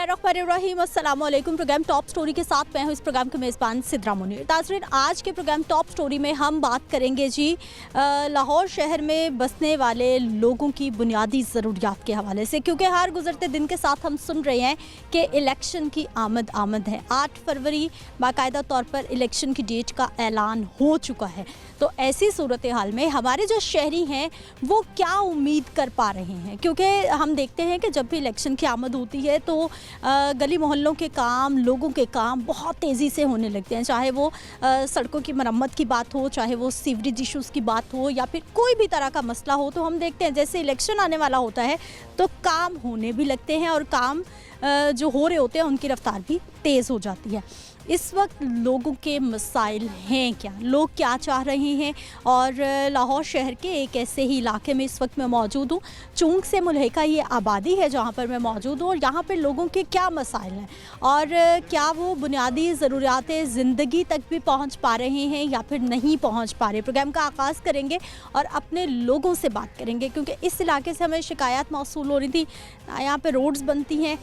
बिस्मिल्लाहिर्रहमानिर्रहीम, अस्सलाम वालेकुम। प्रोग्राम टॉप स्टोरी के साथ मैं हूँ इस प्रोग्राम के मेज़बान सिद्रा मुनीर। ताज़रीन, आज के प्रोग्राम टॉप स्टोरी में हम बात करेंगे जी लाहौर शहर में बसने वाले लोगों की बुनियादी ज़रूरियात के हवाले से, क्योंकि हर गुज़रते दिन के साथ हम सुन रहे हैं कि इलेक्शन की आमद है। 8 फरवरी बाकायदा तौर पर इलेक्शन की डेट का ऐलान हो चुका है। तो ऐसी सूरत हाल में हमारे जो शहरी हैं वो क्या उम्मीद कर पा रहे हैं, क्योंकि हम देखते हैं कि जब भी इलेक्शन की आमद होती है तो गली मोहल्लों के काम, लोगों के काम बहुत तेज़ी से होने लगते हैं। चाहे वो सड़कों की मरम्मत की बात हो, चाहे वो सीवरेज इशूज़ की बात हो, या फिर कोई भी तरह का मसला हो, तो हम देखते हैं जैसे इलेक्शन आने वाला होता है तो काम होने भी लगते हैं और काम जो हो रहे होते हैं उनकी रफ्तार भी तेज़ हो जाती है। इस वक्त लोगों के मसाइल हैं क्या, लोग क्या चाह रहे हैं, और लाहौर शहर के एक ऐसे ही इलाके में इस वक्त मैं मौजूद हूँ। चूंक से मुल्हिका ये आबादी है जहाँ पर मैं मौजूद हूँ, और यहाँ पर लोगों के क्या मसाइल हैं और क्या वो बुनियादी ज़रूरियात ज़िंदगी तक भी पहुँच पा रहे हैं या फिर नहीं पहुँच पा रहे। प्रोग्राम का आगाज़ करेंगे और अपने लोगों से बात करेंगे, क्योंकि इस इलाके से हमें शिकायत मौसूल हो रही थी। यहाँ पर रोड्स बनती हैं,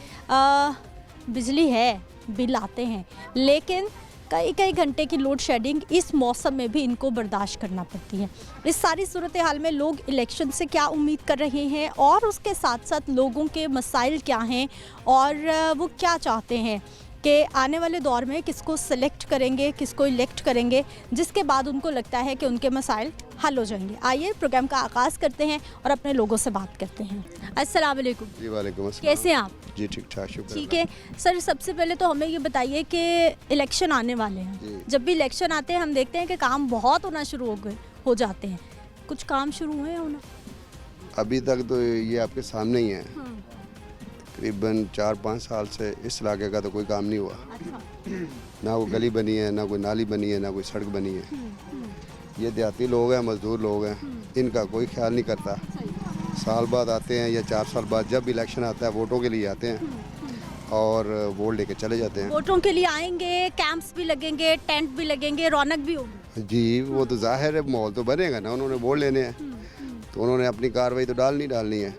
बिजली है, बिल आते हैं, लेकिन कई घंटे की लोड शेडिंग इस मौसम में भी इनको बर्दाश्त करना पड़ती है। इस सारी सूरत हाल में लोग इलेक्शन से क्या उम्मीद कर रहे हैं और उसके साथ साथ लोगों के मसाइल क्या हैं और वो क्या चाहते हैं कि आने वाले दौर में किसको सेलेक्ट करेंगे, किसको इलेक्ट करेंगे, जिसके बाद उनको लगता है कि उनके मसाइल हल हो जाएंगे। आइए प्रोग्राम का आगाज़ करते हैं और अपने लोगों से बात करते हैं। अस्सलाम वालेकुम। जी वालेकुम अस्सलाम। कैसे हैं आप? जी ठीक ठाक, शुक्र। ठीक है सर, सबसे पहले तो हमें ये बताइए कि इलेक्शन आने वाले हैं। जब भी इलेक्शन आते हैं हम देखते हैं कि काम बहुत होना शुरू हो जाते हैं। कुछ काम शुरू हुए होना? अभी तक तो ये आपके सामने ही है। तकरीबन 4-5 साल से इस इलाके का तो कोई काम नहीं हुआ। ना कोई गली बनी है, ना कोई नाली बनी है, ना कोई सड़क बनी है। ये देहाती लोग हैं, मजदूर लोग हैं, इनका कोई ख्याल नहीं करता। साल बाद आते हैं या 4 साल बाद जब इलेक्शन आता है वोटों के लिए आते हैं और वोट लेके चले जाते हैं। वोटों के लिए आएंगे, कैंप्स भी लगेंगे, टेंट भी लगेंगे, रौनक भी होगी। जी वो तो जाहिर है, माहौल तो बनेगा ना, उन्होंने वोट लेने हैं तो उन्होंने अपनी कार्रवाई तो डालनी है।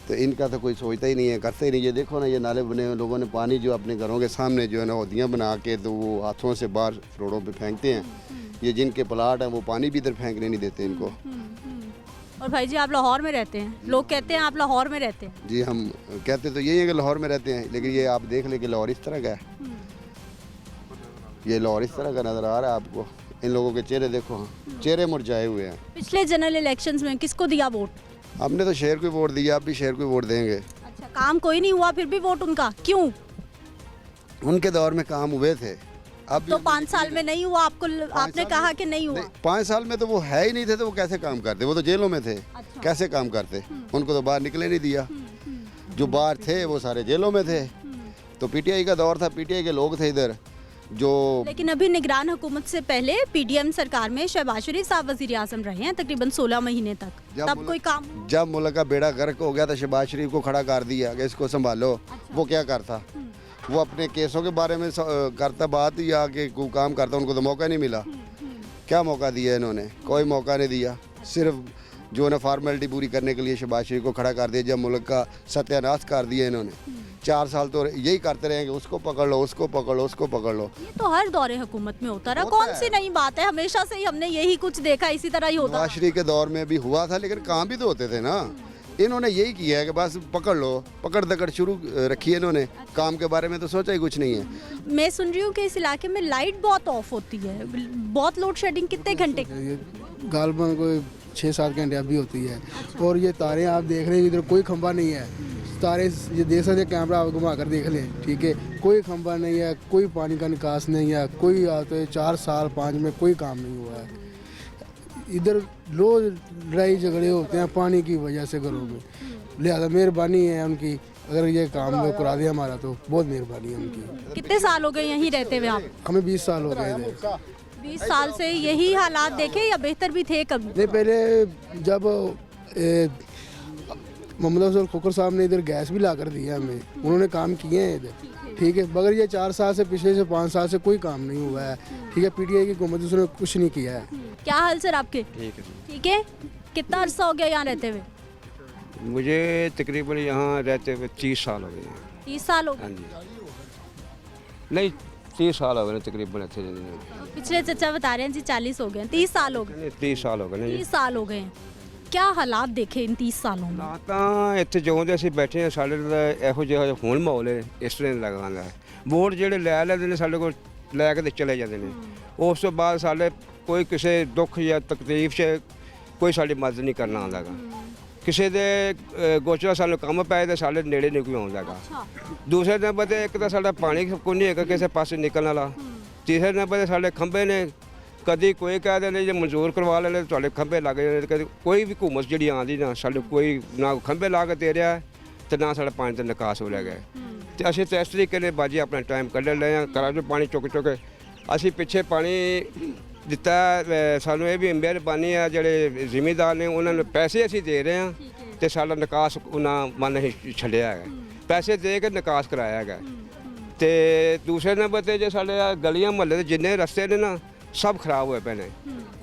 तो इनका तो कोई सोचता ही नहीं है, करते ही नहीं। ये देखो ना, ये नाले बने हुए, लोगों ने पानी जो अपने घरों के सामने जो है ना होदियाँ बना के तो वो हाथों से बाहर रोडों पे फेंकते हैं। ये जिनके प्लाट हैं वो पानी भी इधर फेंकने नहीं देते इनको। और भाई जी, आप लाहौर में रहते हैं, लोग कहते हैं आप लाहौर में रहते हैं। जी हम कहते तो यही है कि लाहौर में रहते हैं, लेकिन ये आप देख ले कि लाहौर इस तरह का है। ये लाहौर इस तरह का नज़र आ रहा है आपको। इन लोगों के चेहरे देखो, चेहरे मुरझाए हुए हैं। पिछले जनरल इलेक्शंस में किसको दिया वोट? हमने तो शहर को वोट दिया, अब भी शहर को वोट देंगे। अच्छा, काम कोई नहीं हुआ फिर भी वोट उनका, क्यों? उनके दौर में काम हुए थे, अब तो 5 साल में नहीं हुआ। आपने कहा कि नहीं हुआ। 5 साल में तो वो है ही नहीं थे, तो वो कैसे काम करते? वो तो जेलों में थे। अच्छा। कैसे काम करते? उनको तो बाहर निकले नहीं दिया। जो बाहर थे वो सारे जेलों में थे। तो पीटीआई का दौर था, पीटीआई के लोग थे इधर जो। लेकिन अभी निगरान हुकूमत से पहले पीडीएम सरकार में शहबाज शरीफ साहब वजीर आज़म रहे हैं तकरीबन 16 महीने तक। तब कोई काम? जब मुल्क का बेड़ा गर्क हो गया था, शहबाज शरीफ को खड़ा कर दिया कि इसको संभालो। अच्छा। वो क्या करता? वो अपने केसों के बारे में करता बात, या कि कोई काम करता? उनको तो मौका नहीं मिला। क्या मौका दिया इन्होंने? कोई मौका नहीं दिया। सिर्फ जो है फॉर्मेलिटी पूरी करने के लिए शहबाज शरीफ को खड़ा कर दिया। जब मुल्क का सत्यानाश कर दिया इन्होंने। 4 साल तो यही करते रहेंगे, उसको पकड़ लो, उसको पकड़ लो, उसको पकड़ लो। ये तो हर दौरे हुकूमत में होता रहा, कौन सी नई बात है? हमेशा से ही हमने यही कुछ देखा, इसी तरह ही होता। शहबाज शरीफ के दौर में भी हुआ था, लेकिन काम भी तो होते थे ना। इन्होंने यही किया है कि बस पकड़ लो, पकड़ दकड़ शुरू रखी है इन्होंने। काम के बारे में तो सोचा ही कुछ नहीं है। मैं सुन रही हूँ कि इस इलाके में लाइट बहुत ऑफ होती है, बहुत लोड शेडिंग। कितने घंटे? गालबन कोई 6-7 घंटे अभी होती है। और ये तारे आप देख रहे हैं, इधर कोई खंबा नहीं है। तारे ये देख सकते, कैमरा आप घुमा कर देख लें, ठीक है। कोई खंबा नहीं है, कोई पानी का निकास नहीं है, कोई आते 4 साल 5 में कोई काम नहीं हुआ है। इधर रोज लड़ाई झगड़े होते हैं पानी की वजह से घरों में। लिहाजा मेहरबानी है उनकी, अगर ये काम करा दिया हमारा तो बहुत मेहरबानी है उनकी। कितने साल हो गए यहीं रहते हुए आप? हमें 20 साल हो गए थे। 20 साल से यही हालात देखे या बेहतर भी थे कभी? नहीं, पहले जब मोहम्मद अफजल खोखर साहब ने इधर गैस भी ला कर दिया हमें, उन्होंने काम किए हैं इधर, ठीक है। मगर ये 4 साल से, पिछले से 5 साल से कोई काम नहीं हुआ है, ठीक है। पीटीआई की हुकूमत उसने कुछ नहीं किया है। क्या हाल सर आपके? ठीक है। कितना अरसा हो गया यहाँ रहते हुए? मुझे तकरीबन यहाँ रहते हुए 30 साल हो गए हैं। 30 साल हो गए। हाँ जी नहीं 30 साल हो गए ने तकरीबन इतने रहंदे ने। पिछले चचा बता रहे हैं जी 40 हो गए हैं, 30 साल हो गए। नहीं 30 साल ਹੋ ਗਏ ਨੇ ਜੀ। 30 साल हो गए हैं। क्या हालात देखे इन 30 सालों में? ਨਾ ਤਾਂ ਇੱਥੇ ਜਿਉਂ ਦੇ ਅਸੀਂ ਬੈਠੇ ਹਾਂ ਸਾਡੇ ਦਾ ਇਹੋ ਜਿਹਾ ਹੁਣ ਮਾਹੌਲ ਹੈ ਇਸ ਤਰ੍ਹਾਂ ਦਾ ਲਗਾਉਂਦਾ ਹੈ। ਵੋਟ ਜਿਹੜੇ ਲੈ ਲੈਂਦੇ ਨੇ ਸਾਡੇ ਕੋਲ ਲੈ ਕੇ ਤੇ ਚਲੇ ਜਾਂਦੇ ਨੇ। ਉਸ ਤੋਂ ਬਾਅਦ ਸਾਡੇ ਕੋਈ ਕਿਸੇ ਦੁੱਖ ਜਾਂ ਤਕਲੀਫ 'ਚ ਕੋਈ ਸਾਡੀ ਮਦਦ ਨਹੀਂ ਕਰਨਾ ਆਉਂਦਾ ਗਾ। ਕਿਸੇ ਦੇ ਗੋਚਰਾ ਸਾਨੂੰ ਕੰਮ ਪਏ ਤੇ ਸਾਡੇ ਨੇੜੇ ਨਹੀਂ ਕੋਈ ਆਉਂਦਾ ਗਾ। ਦੂਸਰੇ ਨੰਬਰ 'ਤੇ ਇੱਕ ਤਾਂ ਸਾਡਾ ਪਾਣੀ ਕੋਈ ਨਹੀਂ ਹੈਗਾ ਕਿਸੇ ਪਾਸੇ ਨਿਕਲਣ ਵਾਲਾ। ਤੀਸਰੇ ਨੰਬਰ 'ਤੇ ਸਾਡੇ ਖੰਭੇ ਨੇ ਕਦੀ ਕੋਈ ਕਹਿ ਦਿੰਦੇ ਜੇ ਮਨਜ਼ੂਰ ਕਰਵਾ ਲੈਣੇ ਤੁਹਾਡੇ ਖੰਭੇ ਲੱਗ ਜਾਂਦੇ ਕਦੇ ਕੋਈ ਵੀ ਹੁਕੂਮਤ ਜਿਹੜੀ ਆਉਂਦੀ ਨਾ ਸਾਡੇ ਕੋਈ ਨਾ ਖੰਭੇ ਲਾ ਕੇ ਦੇ ਰਿਹਾ ਤੇ ਨਾ ਸਾਡਾ ਪਾਣੀ ਦਾ ਨਿਕਾਸ ਹੋ ਰਿਹਾ ਗਿਆ ਤੇ ਅਸੀਂ ਤਾਂ ਇਸ ਤਰੀਕੇ ਨਾਲ ਬਾਜੀ ਆਪਣਾ ਟਾਈਮ ਕੱਢ ਲਏ ਹਾਂ ਘਰਾਂ 'ਚੋਂ ਪਾਣੀ ਚੁੱਕ ਚੁੱਕ ਕੇ ਅਸੀਂ ਪਿੱਛੇ ਪਾਣੀ ਦਿੱਤਾ ਸਾਨੂੰ ਇਹ ਵੀ ਮਿਹਰਬਾਨੀ ਆ ਜਿਹੜੇ ਜ਼ਿਮੀਂਦਾਰ ਨੇ ਉਹਨਾਂ ਨੂੰ ਪੈਸੇ ਅਸੀਂ ਦੇ ਰਹੇ ਹਾਂ ਤੇ ਸਾਡਾ ਨਿਕਾਸ ਉਹਨਾਂ ਮਨ ਨਹੀਂ ਛੱਡਿਆ ਹੈਗਾ ਪੈਸੇ ਦੇ ਕੇ ਨਿਕਾਸ ਕਰਾਇਆ ਹੈਗਾ ਤੇ ਦੂਸਰੇ ਨੰਬਰ 'ਤੇ ਜੇ ਸਾਡੇ ਗਲੀਆਂ ਮੁਹੱਲੇ ਦੇ ਜਿੰਨੇ ਰਸਤੇ ਨੇ ਨਾ सब खराब हुए पे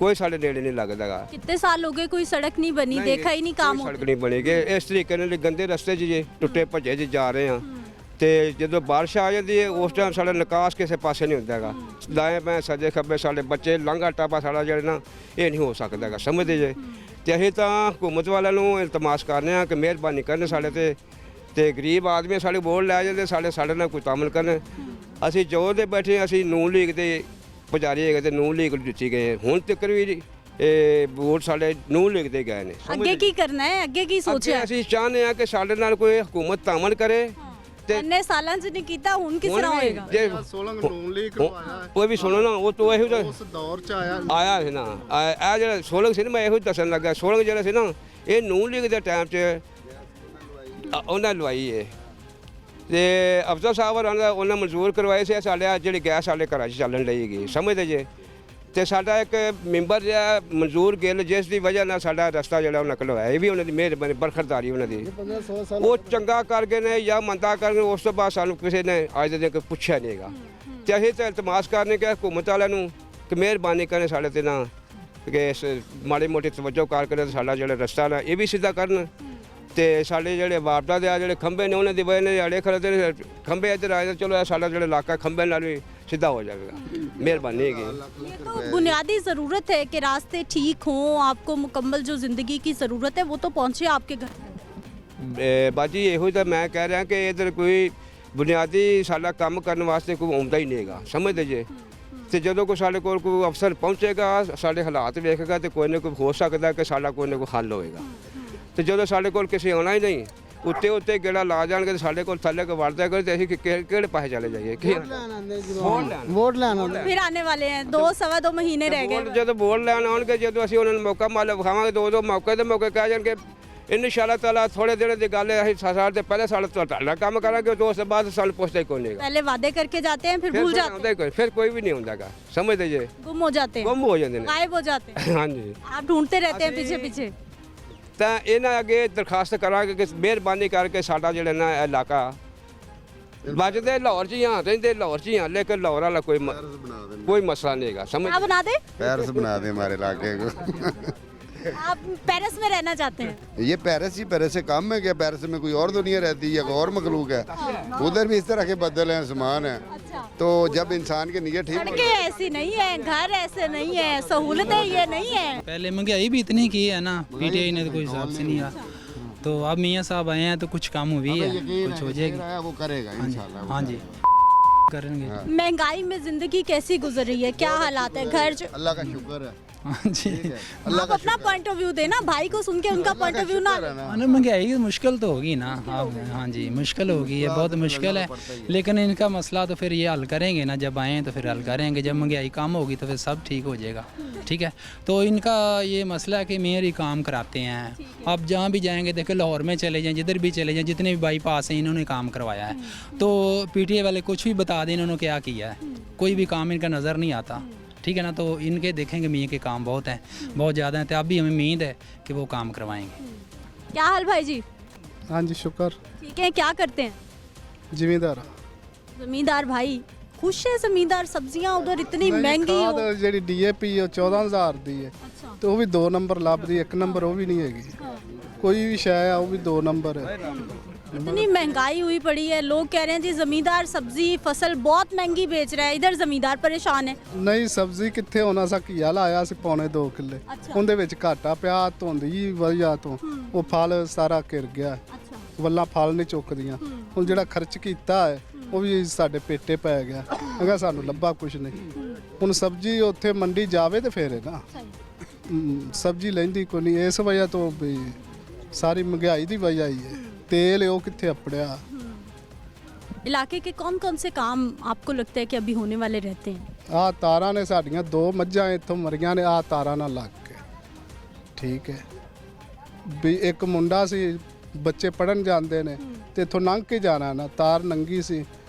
कोई साढ़े नेड़े नहीं लगता गा। कितने साल हो गए कोई सड़क नहीं बनी, देखा ही नहीं काम सड़क नहीं बनी कि इस तरीके ਨਾਲ गंदे रस्ते 'ਚ ਜੇ ਟੁੱਟੇ ਭੱਜੇ 'ਚ ਜਾ ਰਹੇ ਹਾਂ ਤੇ ਜਦੋਂ ਬਾਰਿਸ਼ ਆ ਜਾਂਦੀ ਹੈ ਉਸ ਟਾਈਮ ਸਾਡਾ ਨਿਕਾਸ ਕਿਸੇ ਪਾਸੇ ਨਹੀਂ ਹੁੰਦਾ ਹੈਗਾ ਦਾएं ਬਾएं ਸੱਜੇ ਖੱਬੇ ਸਾਡੇ ਬੱਚੇ ਲੰਘਾ ਟਾਪਾ ਸਾਡਾ ਜਿਹੜਾ ਨਾ ਇਹ ਨਹੀਂ ਹੋ ਸਕਦਾ ਹੈਗਾ ਸਮਝਦੇ ਜੇ ਤੇ ਅਸੀਂ ਤਾਂ ਹਕੂਮਤ ਵਾਲਿਆਂ ਨੂੰ ਇਲਤਮਾਸ ਕਰਨੇ ਆ ਕਿ ਮਿਹਰਬਾਨੀ ਕਰਨ ਸਾਡੇ ਤੇ ਗਰੀਬ ਆਦਮੀ ਸਾਡੇ ਵੋਟ ਲੈ ਜਾਂਦੇ ਸਾਡੇ ਨਾਲ ਕੋਈ ਤਾਮਲ ਕਰਨ ਅਸੀਂ ਜੋ ਦੇ ਬੈਠੇ ਅਸੀਂ ਨੂਨ ਲੀਗ ਦੇ ਪੁਜਾਰੀ ਹੈਗੇ ਤੇ ਨੂਨ ਲੀਗ ਨੂੰ ਦਿੱਤੀ ਗਏ ਹੁਣ ਤੱਕ ਵੀ ਇਹ ਵੋਟ ਸਾਡੇ ਨੂਨ ਲੀਗ ਦੇ ਗਏ ਨੇ ਅੱਗੇ ਕੀ ਕਰਨਾ ਹੈ ਅੱਗੇ ਕੀ ਸੋਚਿਆ ਅਸੀਂ ਚਾਹੁੰਦੇ ਆ ਕਿ ਸਾਡੇ ਨਾਲ ਕੋਈ ਹਕੂਮਤ ਤਾਮਲ ਕਰੇ ਤੇ ਇੰਨੇ ਸਾਲਾਂ ਚ ਨਹੀਂ ਕੀਤਾ ਹੁਣ ਕਿਸ ਤਰ੍ਹਾਂ ਹੋਏਗਾ 16 ਨੂਨ ਲੀਗ ਕਰਵਾਇਆ ਉਹ ਵੀ ਸੁਣੋ ਨਾ ਉਹ ਤੋਂ ਇਹੋ ਜਿਹਾ ਉਸ ਦੌਰ ਚ ਆਇਆ ਸੀ ਨਾ ਇਹ ਜਿਹੜਾ 16 ਸੀ ਨਾ ਮੈਂ ਇਹੋ ਦੱਸਣ ਲੱਗਾ 16 ਜਿਹੜਾ ਸੀ ਨਾ ਇਹ ਨੂਨ ਲੀਗ ਦੇ ਟਾਈਮ 'ਚ ਉਹਨਾਂ ਲਵਾਈ ਹੈ ਤੇ ਅਫਸਰ ਸਾਹਿਬ ਉਹਨਾਂ ਮਨਜ਼ੂਰ ਕਰਵਾਏ ਸੀ ਸਾਡੇ ਜਿਹੜੀ ਗੈਸ ਸਾਡੇ ਘਰਾਂ 'ਚ ਚੱਲਣ ਲਈ ਗਈ ਸਮਝਦੇ ਜੇ ਤੇ ਸਾਡਾ ਇੱਕ ਮੈਂਬਰ ਜਿਹੜਾ ਮਨਜ਼ੂਰ ਗਿੱਲ ਜਿਸ ਦੀ ਵਜ੍ਹਾ ਨਾਲ ਸਾਡਾ ਰਸਤਾ ਜਿਹੜਾ ਉਹਨਾਂ ਕੋਲ ਇਹ ਵੀ ਉਹਨਾਂ ਦੀ ਮਿਹਰਬਾਨੀ ਬਰਖਰਦਾਰੀ ਉਹਨਾਂ ਦੀ ਉਹ ਚੰਗਾ ਕਰ ਗਏ ਨੇ ਜਾਂ ਮੰਦਾ ਕਰ ਗਏ ਉਸ ਤੋਂ ਬਾਅਦ ਸਾਨੂੰ ਕਿਸੇ ਨੇ ਅੱਜ ਦੇ ਦਿਨ ਪੁੱਛਿਆ ਨਹੀਂ ਹੈਗਾ ਤੇ ਅਸੀਂ ਤਾਂ ਇਲਤਮਾਸ ਕਰਨੇ ਕਿ ਹਕੂਮਤ ਵਾਲਿਆਂ ਨੂੰ ਕਿ ਮਿਹਰਬਾਨੀ ਕਰਨ ਸਾਡੇ ਤੇ ਨਾ ਕਿ ਇਸ ਮਾੜੀ ਮੋਟੀ ਤਵੱਜੋ ਕਰ ਕੇ ਸਾਡਾ ਜਿਹੜਾ ਰਸਤਾ ਨਾ ਇਹ ਵੀ ਸਿੱਧਾ ਕਰਨ ਤੇ ਸਾਡੇ ਜਿਹੜੇ ਵਾਰਡਾ ਦੇ ਆ ਜਿਹੜੇ ਖੰਭੇ ਨੇ ਉਹਨਾਂ ਦੀ ਵਜ੍ਹਾ ਨਾਲ ਅੜੇ ਖੜੇ ਨੇ ਖੰਭੇ ਇੱਧਰ ਆਏ ਚਲੋ ਸਾਡਾ ਜਿਹੜਾ ਇਲਾਕਾ ਖੰਭੇ ਨਾਲ ਵੀ सीधा हो जाएगा मेहरबानी है ये तो बुनियादी ज़रूरत है कि रास्ते ठीक हों आपको मुकम्मल जो ज़िंदगी की ज़रूरत है वो तो पहुँचे आपके घर बाजी ਇਹੋ ਤਾਂ ਮੈਂ ਕਹਿ ਰਿਹਾ ਕਿ ਇਧਰ ਕੋਈ ਬੁਨਿਆਦੀ ਸਾਡਾ ਕੰਮ ਕਰਨ ਵਾਸਤੇ ਕੋਈ ਆਉਂਦਾ ਹੀ ਨਹੀਂ ਹੈਗਾ ਸਮਝਦੇ ਜੇ ਤੇ ਜਦੋਂ ਕੋਈ ਸਾਡੇ ਕੋਲ ਕੋਈ ਅਫਸਰ ਪਹੁੰਚੇਗਾ ਸਾਡੇ ਹਾਲਾਤ ਵੇਖੇਗਾ ਤੇ ਕੋਈ ਨਾ ਕੋਈ ਹੋ ਸਕਦਾ ਕਿ ਸਾਡਾ ਕੋਈ ਨਾ ਕੋਈ ਹੱਲ ਹੋਏਗਾ ਤੇ ਜਦੋਂ ਸਾਡੇ ਕੋਲ ਕਿਸੇ ਆਉਣਾ ਹੀ ਨਹੀਂ ਉੱਤੇ ਗੇੜਾ ਲਾ ਜਾਣਗੇ ਸਾਡੇ ਕੋਲ ਥੱਲੇ ਕੋ ਵੜਦਾ ਕਰ ਤੇ ਅਸੀਂ ਕਿਹੜੇ ਪਾਸੇ ਚਲੇ ਜਾਈਏ ਵੋਟ ਲੈਣ फिर आने वाले हैं 2-2.5 महीने रह गए ਜਦੋਂ ਵੋਟ ਲੈਣ ਆਉਣਗੇ ਜਦੋਂ ਅਸੀਂ ਉਹਨਾਂ ਨੂੰ ਮੌਕਾ ਮਾਲ ਵਿਖਾਵਾਂਗੇ ਦੋ ਮੌਕੇ ਕਹਿ ਜਾਣਗੇ ਇਨਸ਼ਾਅੱਲਾ ਤਾਲਾ ਥੋੜੇ ਦਿਨ ਦੀ ਗੱਲ ਹੈ ਅਸੀਂ ਸਾਲ ਦੇ ਪਹਿਲੇ ਸਾਲ ਤੁਹਾਡਾ ਕੰਮ ਕਰਾਂਗੇ ਉਸ ਤੋਂ ਬਾਅਦ ਸਾਲ ਪੁੱਛਦੇ ਕੋਈ ਨਹੀਂਗਾ पहले वादे करके जाते हैं फिर भूल जाते हैं ਫਿਰ ਕੋਈ ਵੀ ਨਹੀਂ ਹੁੰਦਾਗਾ ਸਮਝਦੇ ਜੇ गुम हो जाते हैं ਗੁੰਮ ਹੋ ਜਾਂਦੇ ਨੇ गायब हो जाते हैं ਹਾਂਜੀ आप ढूंढते रहते हैं पीछे पीछे ਤਾਂ ਇਹਨਾਂ ਅੱਗੇ ਦਰਖਾਸਤ ਕਰਾਂਗੇ ਕਿ ਮਿਹਰਬਾਨੀ ਕਰਕੇ ਸਾਡਾ ਜਿਹੜਾ ਨਾ ਇਲਾਕਾ ਵੱਜਦੇ ਲਾਹੌਰ 'ਚ ਹੀ ਆ ਰਹਿੰਦੇ ਲਾਹੌਰ 'ਚ ਹੀ ਆ ਲੇਕਿਨ ਲਾਹੌਰ ਵਾਲਾ ਕੋਈ ਮਸਲਾ ਨਹੀਂ ਹੈਗਾ ਸਮਝ क्या बना दे पेरिस बना दे हमारे इलाके को आप पेरिस में रहना चाहते हैं ये पेरिस ही पेरिस से कम है क्या पेरिस में कोई और दुनिया रहती है कोई और मखलूक है उधर भी इस तरह के बदल हैं सामान है अच्छा तो जब इंसान की नीयत ठीक सड़कें ऐसी नहीं है घर ऐसे नहीं है सहूलतें ये नहीं है पहले महंगाई भी इतनी की है ना पीटीआई ने तो कोई हिसाब से नहीं रहा तो अब मियाँ साहब आए हैं तो कुछ काम हुई है कुछ हो जाएगी वो करेगा इंशाल्लाह हाँ जी करेंगे महंगाई में जिंदगी कैसी गुजर रही है क्या हालात है घर अल्लाह का शुक्र है हाँ जी आप अपना पॉइंट ऑफ व्यू देना भाई को सुन के उनका पॉइंट ऑफ व्यू ना ना महंगाई की मुश्किल तो होगी ना अब हाँ जी मुश्किल होगी ये बहुत मुश्किल है लेकिन इनका मसला तो फिर ये हल करेंगे ना जब आएँ तो फिर हल करेंगे जब महंगाई कम होगी तो फिर सब ठीक हो जाएगा ठीक है तो इनका ये मसला है कि मेयर ही काम कराते हैं आप जहाँ भी जाएंगे देखो लाहौर में चले जाएँ जिधर भी चले जाएँ जितने भी बाईपास हैं इन्होंने काम करवाया है तो पीटीआई वाले कुछ भी बता दें इन्होंने क्या किया है कोई भी काम इनका नज़र नहीं आता ठीक है ना तो इनके देखेंगे मियाँ के काम बहुत हैं बहुत ज़्यादा हैं तो अब भी हमें उम्मीद है कि वो काम करवाएंगे क्या हाल भाई जी हाँ जी शुक्र ठीक है क्या करते हैं ਜ਼ਿਮੀਂਦਾਰ जमींदार भाई खुश है जमींदार सब्जियां उधर इतनी महंगी हो ਖਾਦ ਜਿਹੜੀ ਡੀਏਪੀ ਉਹ 14000 ਦੀ ਹੈ अच्छा ਤੇ ਉਹ ਵੀ 2 ਨੰਬਰ ਲੱਭਦੀ 1 ਨੰਬਰ ਉਹ ਵੀ ਨਹੀਂ ਹੈਗੀ ਕੋਈ ਵੀ ਸ਼ੈ ਆ ਉਹ ਵੀ 2 ਨੰਬਰ ਹੈ इतनी महंगाई हुई पड़ी है, लोग कह रहे हैं जी जमींदार सब्जी फसल बहुत महंगी बेच रहा है, इधर जमींदार परेशान है। ਨਹੀਂ ਸਬਜ਼ੀ ਕਿੱਥੇ ਹੋਣਾ ਸਾ ਘੀਆ ਲਾਇਆ ਸੀ ਪੌਣੇ 2 ਕਿੱਲੇ ਅੱਛਾ। ਉਹਦੇ ਵਿੱਚ ਘਾਟਾ ਪਿਆ ਧੁੰਦ ਜੀ ਵਜ੍ਹਾ ਤੋਂ ਉਹ ਫਲ ਸਾਰਾ ਘਿਰ ਗਿਆ अच्छा ਵੱਲਾਂ ਫਲ ਨਹੀਂ ਚੁੱਕਦੀਆਂ ਹੁਣ ਜਿਹੜਾ ਖਰਚ ਕੀਤਾ ਹੈ ਉਹ ਵੀ ਸਾਡੇ ਪੇਟੇ ਪੈ ਗਿਆ ਅਗਾ ਸਾਨੂੰ ਲੱਭਾ ਕੁਛ ਨਹੀਂ ਹੁਣ ਸਬਜ਼ੀ ਉੱਥੇ ਮੰਡੀ ਜਾਵੇ ਤੇ ਫੇਰ ਹੈ ਨਾ ਸਬਜ਼ੀ ਲੈਂਦੀ ਕੋਈ ਨਹੀਂ ਇਸ ਵਜ੍ਹਾ ਤੋਂ ਵੀ ਸਾਰੀ ਮਹਿੰਗਾਈ ਦੀ ਵਜ੍ਹਾ ਹੀ ਹੈ तेल है वो कितने अपड़िया। इलाके के कौन कौन से काम आपको लगता है कि अभी होने वाले रहते हैं? आ तारा ने साड़ियाँ 2 मज्जां इत्थों मरियां ने आ तारा ना लग के ठीक है भी एक मुंडा सी बच्चे पढ़न जाते ने ते इत्थों लंघ के जाना ना तार नंगी सी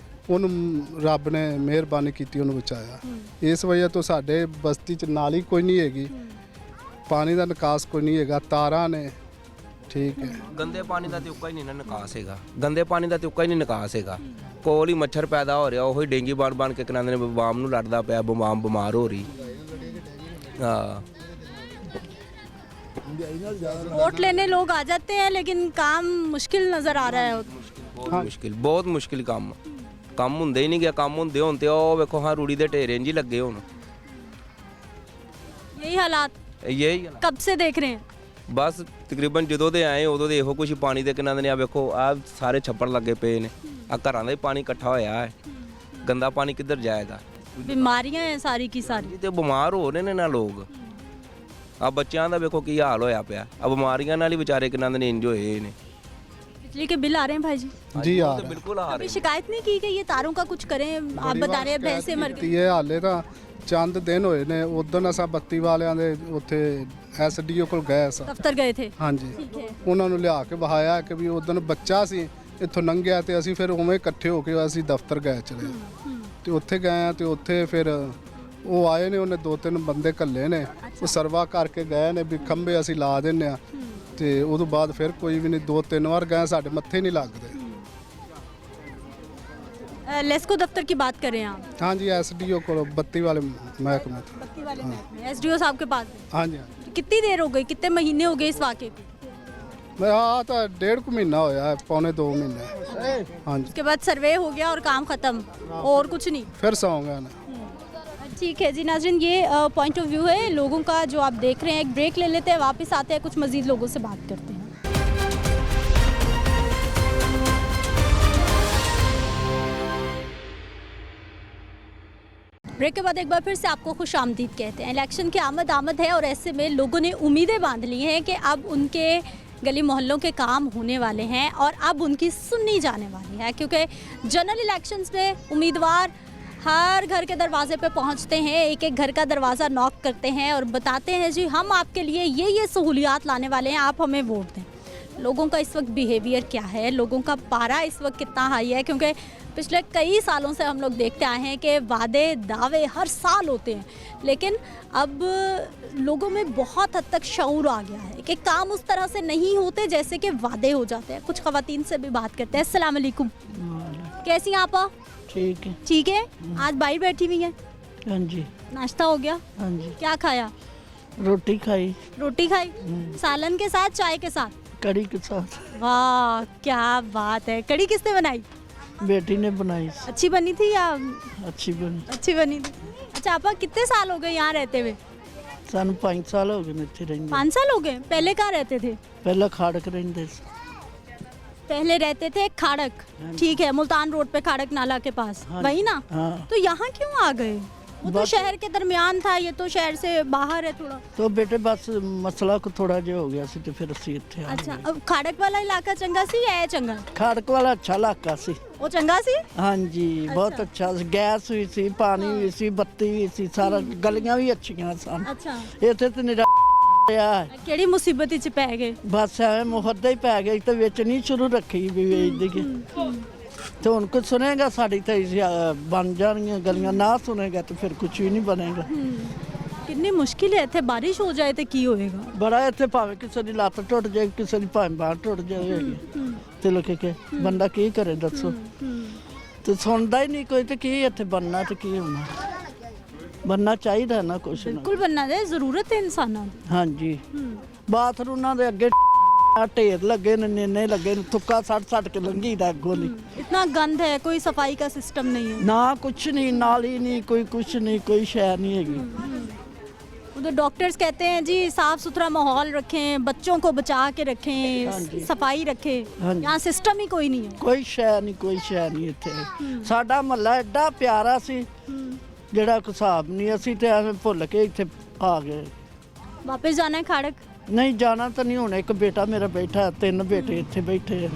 ਉਹਨੂੰ ਰੱਬ ਨੇ ਮਿਹਰਬਾਨੀ ਕੀਤੀ ਉਹਨੂੰ ਬਚਾਇਆ ਇਸ ਵਜ੍ਹਾ ਤੋਂ ਸਾਡੇ ਬਸਤੀ 'ਚ ਨਾਲੀ ਕੋਈ ਨਹੀਂ ਹੈਗੀ ਪਾਣੀ ਦਾ ਨਿਕਾਸ ਕੋਈ ਨਹੀਂ ਹੈਗਾ ਤਾਰਾਂ ਨੇ ਠੀਕ ਹੈ ਗੰਦੇ ਪਾਣੀ ਦਾ ਤੇ ਉੱਕਾ ਹੀ ਨਹੀਂ ਨਾ ਨਿਕਾਸ ਹੈਗਾ ਗੰਦੇ ਪਾਣੀ ਦਾ ਤੇ ਉੱਕਾ ਹੀ ਨਹੀਂ ਨਿਕਾਸ ਹੈਗਾ ਕੋਲ ਹੀ ਮੱਛਰ ਪੈਦਾ ਹੋ ਰਿਹਾ ਉਹੀ ਡੇਂਗੀ ਬਣ ਕੇ ਕਿਨਾਰੇ ਨੇ ਬਮਾਮ ਨੂੰ ਲੜਦਾ ਪਿਆ ਬਮਾਮ ਬਿਮਾਰ ਹੋ ਰਹੀ ਹਾਂ वोट लेने लोग आ जाते हैं लेकिन काम मुश्किल नजर आ रहा है। ਬਹੁਤ ਮੁਸ਼ਕਿਲ ਕੰਮ ਹੁੰਦੇ ਹੀ ਨਹੀਂ ਗਿਆ ਕੰਮ ਹੁੰਦੇ ਹੋਣ ਤੇ ਉਹ ਵੇਖੋ ਹਾਂ ਰੂੜੀ ਦੇ ਢੇਰੇ ਇੰਜ ਹੀ ਲੱਗੇ ਹੁਣ यही हालात ਯਹੀ कब से देख रहे हैं? ਬਸ ਤਕਰੀਬਨ ਜਦੋਂ ਦੇ ਆਏ ਉਦੋਂ ਦੇ ਇਹੋ ਕੁਝ ਪਾਣੀ ਦੇ ਕਿਨਾਰੇ ਨੇ ਆ ਵੇਖੋ ਆ ਸਾਰੇ ਛੱਪੜ ਲੱਗੇ ਪਏ ਨੇ ਆ ਘਰਾਂ ਦਾ ਹੀ ਪਾਣੀ ਇਕੱਠਾ ਹੋਇਆ ਹੈ ਗੰਦਾ ਪਾਣੀ ਕਿੱਧਰ ਜਾਏਗਾ बीमारियां हैं सारी की सारी। ਤੇ ਬਿਮਾਰ ਹੋ ਰਹੇ ਨੇ ਨਾ ਲੋਕ ਆ ਬੱਚਿਆਂ ਦਾ ਵੇਖੋ ਕੀ ਹਾਲ ਹੋਇਆ ਪਿਆ ਆ ਬਿਮਾਰੀਆਂ ਨਾਲ ਹੀ ਵਿਚਾਰੇ ਕਿਨਾਰੇ ਨੇ ਇੰਜ ਹੋਏ ਨੇ बिजली के बिल आ रहे हैं भाई जी? जी आ ਤੇ ਬਿਲਕੁਲ ਆ अभी शिकायत नहीं की गई ये तारों का कुछ करें? आप बता रहे हैं भैंसे मर गई। ਇਹ ਹਾਲੇ ਤਾਂ ਚੰਦ ਦਿਨ ਹੋਏ ਨੇ ਉਦੋਂ ਅਸਾਂ ਬੱਤੀ ਵਾਲਿਆਂ ਦੇ ਉੱਥੇ ਐਸਡੀਓ ਕੋਲ ਗਏ ਸਾਂ दफ्तर गए थे? ਹਾਂਜੀ ठीक है। ਉਹਨਾਂ ਨੂੰ ਲਿਆ ਕੇ ਬਹਾਇਆ ਕਿ ਵੀ ਉਦੋਂ ਬੱਚਾ ਸੀ ਇੱਥੋਂ ਲੰਘਿਆ ਤੇ ਅਸੀਂ ਫਿਰ ਉਵੇਂ ਇਕੱਠੇ ਹੋ ਕੇ ਅਸੀਂ ਦਫ਼ਤਰ ਗਏ ਚਲੇ ਤੇ ਉੱਥੇ ਗਏ ਆ ਤੇ ਉੱਥੇ ਫਿਰ ਉਹ ਆਏ ਨੇ ਉਹਨੇ 2-3 ਬੰਦੇ ਘੱਲੇ ਨੇ ਉਹ ਸਰਵਾ ਕਰਕੇ ਗਏ ਨੇ ਵੀ ਖੰਭੇ ਅਸੀਂ ਲਾ ਦਿੰਨੇ ਆ ਤੇ ਉਦੋਂ ਬਾਅਦ ਫਿਰ ਕੋਈ ਵੀ ਨਹੀਂ 2-3 ਵਾਰ ਗਏ ਸਾਡੇ ਮੱਥੇ ਨਹੀਂ ਲੱਗਦੇ। लेस्को दफ्तर की बात करें आप? ਹਾਂਜੀ ਐਸਡੀਓ ਕੋਲ ਬੱਤੀ ਵਾਲੇ ਮਹਿਕਮੇ ਤੋਂ बत्ती वाले महकमे एसडीओ साहब के पास? ਹਾਂਜੀ कितनी देर हो गई, कितने महीने हो गए इस वाक़े को? ਮੈਂ ਆ ਤਾਂ 1.5 ਮਹੀਨਾ ਹੋਇਆ ਹੈ, ਪੌਣੇ 2 ਮਹੀਨੇ ਹਾਂਜੀ उसके बाद सर्वे हो गया और काम खत्म और कुछ नहीं? ਫਿਰ ਸੌਂ ਗਏ ਨੇ। ठीक है जी नाज़रीन, ये पॉइंट ऑफ व्यू है लोगों का जो आप देख रहे हैं। एक ब्रेक ले लेते हैं, वापस आते हैं, कुछ मज़ीद लोगों से बात करते हैं। ब्रेक के बाद एक बार फिर से आपको खुश आमदीद कहते हैं। इलेक्शन की आमद है और ऐसे में लोगों ने उम्मीदें बांध ली हैं कि अब उनके गली मोहल्लों के काम होने वाले हैं और अब उनकी सुननी जाने वाली है, क्योंकि जनरल इलेक्शंस में उम्मीदवार हर घर के दरवाजे पे पहुंचते हैं, एक एक घर का दरवाज़ा नॉक करते हैं और बताते हैं जी हम आपके लिए ये सहूलियात लाने वाले हैं, आप हमें वोट दें। लोगों का इस वक्त बिहेवियर क्या है, लोगों का पारा इस वक्त कितना हाई है, क्योंकि पिछले कई सालों से हम लोग देखते आए हैं कि वादे दावे हर साल होते हैं, लेकिन अब लोगों में बहुत हद तक शऊर आ गया है कि काम उस तरह से नहीं होते जैसे कि वादे हो जाते हैं। कुछ ख़वातीन से भी बात करते हैं। अस्सलाम वालेकुम, कैसी हैं आप? ठीक है। ठीक है। आज बाई बैठी हुई है, हाँ जी। नाश्ता हो गया? हाँ जी। क्या खाया? रोटी खाई। रोटी खाई? सालन के साथ, चाय के साथ? कड़ी के साथ। वाह क्या बात है। कड़ी किसने बनाई? बेटी ने बनाई। अच्छी बनी थी या? अच्छी बनी। अच्छी बनी थी। अच्छा आपा कितने साल हो गए यहाँ रहते हुए? सन 5 साल हो गए इतने रहेंगे। 5 साल हो गए। पहले कहाँ रहते थे? पहले खाड़क रहेंगे। पहले रहते थे खाड़क, ठीक है, मुल्तान रोड पे खाड़क नाला के पास, हाँ। वही ना? हाँ। तो यहाँ क्यों आ गए? वो तो बस- शहर के दरमियान था, ये तो शहर से बाहर है थोड़ा। तो बेटे बस मसला को थोड़ा जो हो गया सी तो फिर ਅਸੀਂ ਇੱਥੇ ਆ अच्छा गए। अब खाड़क वाला इलाका चंगा सी या ये चंगा? खाड़क वाला अच्छा इलाका सी। वो चंगा सी? हाँ जी बहुत अच्छा सी। गैस भी सी, पानी भी सी, बत्ती भी सी, सारा गलियां भी अच्छियां सन। अच्छा ਇੱਥੇ ਤੇ ਨਿਰਾ ਆ ਕਿਹੜੀ ਮੁਸੀਬਤ ਵਿੱਚ ਪੈ ਗਏ? ਬਸ ਐਵੇਂ ਮੁਹੱਦਾ ਹੀ ਪੈ ਗਿਆ ਤੇ ਵਿੱਚ ਨਹੀਂ ਸ਼ੁਰੂ ਰੱਖੀ ਵੀ ਵੇਚ ਦੇਗੇ ਤੇ ਹੁਣ ਕੁਝ ਸੁਣੇਗਾ ਸਾਡੀ ਤਾਂ ਬਣ ਜਾਣਗੀਆਂ ਗਲੀਆਂ ਨਾ ਸੁਣੇਗਾ ਤਾਂ ਫਿਰ ਕੁਝ ਵੀ ਨਹੀਂ ਬਣੇਗਾ। ਕਿੰਨੀ ਮੁਸ਼ਕਿਲ ਹੈ ਇੱਥੇ ਬਾਰਿਸ਼ ਹੋ ਜਾਏ ਤੇ ਕੀ ਹੋਏਗਾ? ਬੜਾ ਇੱਥੇ ਭਾਵੇਂ ਕਿਸੇ ਦੀ ਲੱਤ ਟੁੱਟ ਜਾਏ ਕਿਸੇ ਦੀ ਭਾਵੇਂ ਬਾਂਹ ਟੁੱਟ ਜਾਏ ਤੇ ਲੋਕੇ ਕੇ ਬੰਦਾ ਕੀ ਕਰੇ ਦੱਸੋ ਤੇ ਸੁਣਦਾ ਹੀ ਨਹੀਂ ਕੋਈ ਤੇ ਕੀ ਇੱਥੇ ਬਣਨਾ ਤੇ ਕੀ ਹੋਣਾ ਬਣਨਾ ਚਾਹੀਦਾ ਨਾ ਕੁਛ ਨਾ। ਬਿਲਕੁਲ ਬੰਨਾ ਦੇ ਜ਼ਰੂਰਤ ਹੈ ਇਨਸਾਨਾਂ ਦੀ। ਹਾਂਜੀ ਬਾਥਰੂਮਾਂ ਦੇ ਅੱਗੇ ਆ ਢੇਰ ਲੱਗੇ ਨੇ, ਨੇਨੇ ਲੱਗੇ ਨੇ, ਥੁੱਕਾ ਸੱਟ ਕੇ ਲੰਘੀ ਦਾ ਅੱਗੋਂ ਨਹੀਂ। इतना गंद है, कोई सफाई का सिस्टम नहीं है। ਨਾ ਕੁਛ ਨਹੀਂ, ਨਾਲੀ ਨਹੀਂ, ਕੋਈ ਕੁਛ ਨਹੀਂ, ਕੋਈ ਸ਼ੈ ਨਹੀਂ ਹੈਗੀ। उधर डॉक्टर्स कहते हैं जी साफ सुथरा माहौल रखें, बच्चों को बचा के रखें, हाँ जी। सफाई रखें। हाँ जी। यहाँ सिस्टम ही कोई नहीं है। ਕੋਈ ਸ਼ੈ ਨਹੀਂ, ਕੋਈ ਸ਼ੈ ਨਹੀਂ ਇੱਥੇ। ਸਾਡਾ ਮਹੱਲਾ ਐਡਾ ਪਿਆਰਾ ਸੀ ਜਿਹੜਾ ਕੋਈ ਹਿਸਾਬ ਨਹੀਂ, ਅਸੀਂ ਤੇ ਐਵੇਂ ਭੁੱਲ ਕੇ ਇੱਥੇ ਆ ਗਏ। वापस जाना है खाड़क? ਨਹੀਂ ਜਾਣਾ ਤਾਂ ਨਹੀਂ, ਹੁਣ ਇੱਕ ਬੇਟਾ ਮੇਰਾ ਬੈਠਾ, 3 ਬੇਟੇ ਇੱਥੇ ਬੈਠੇ ਆ।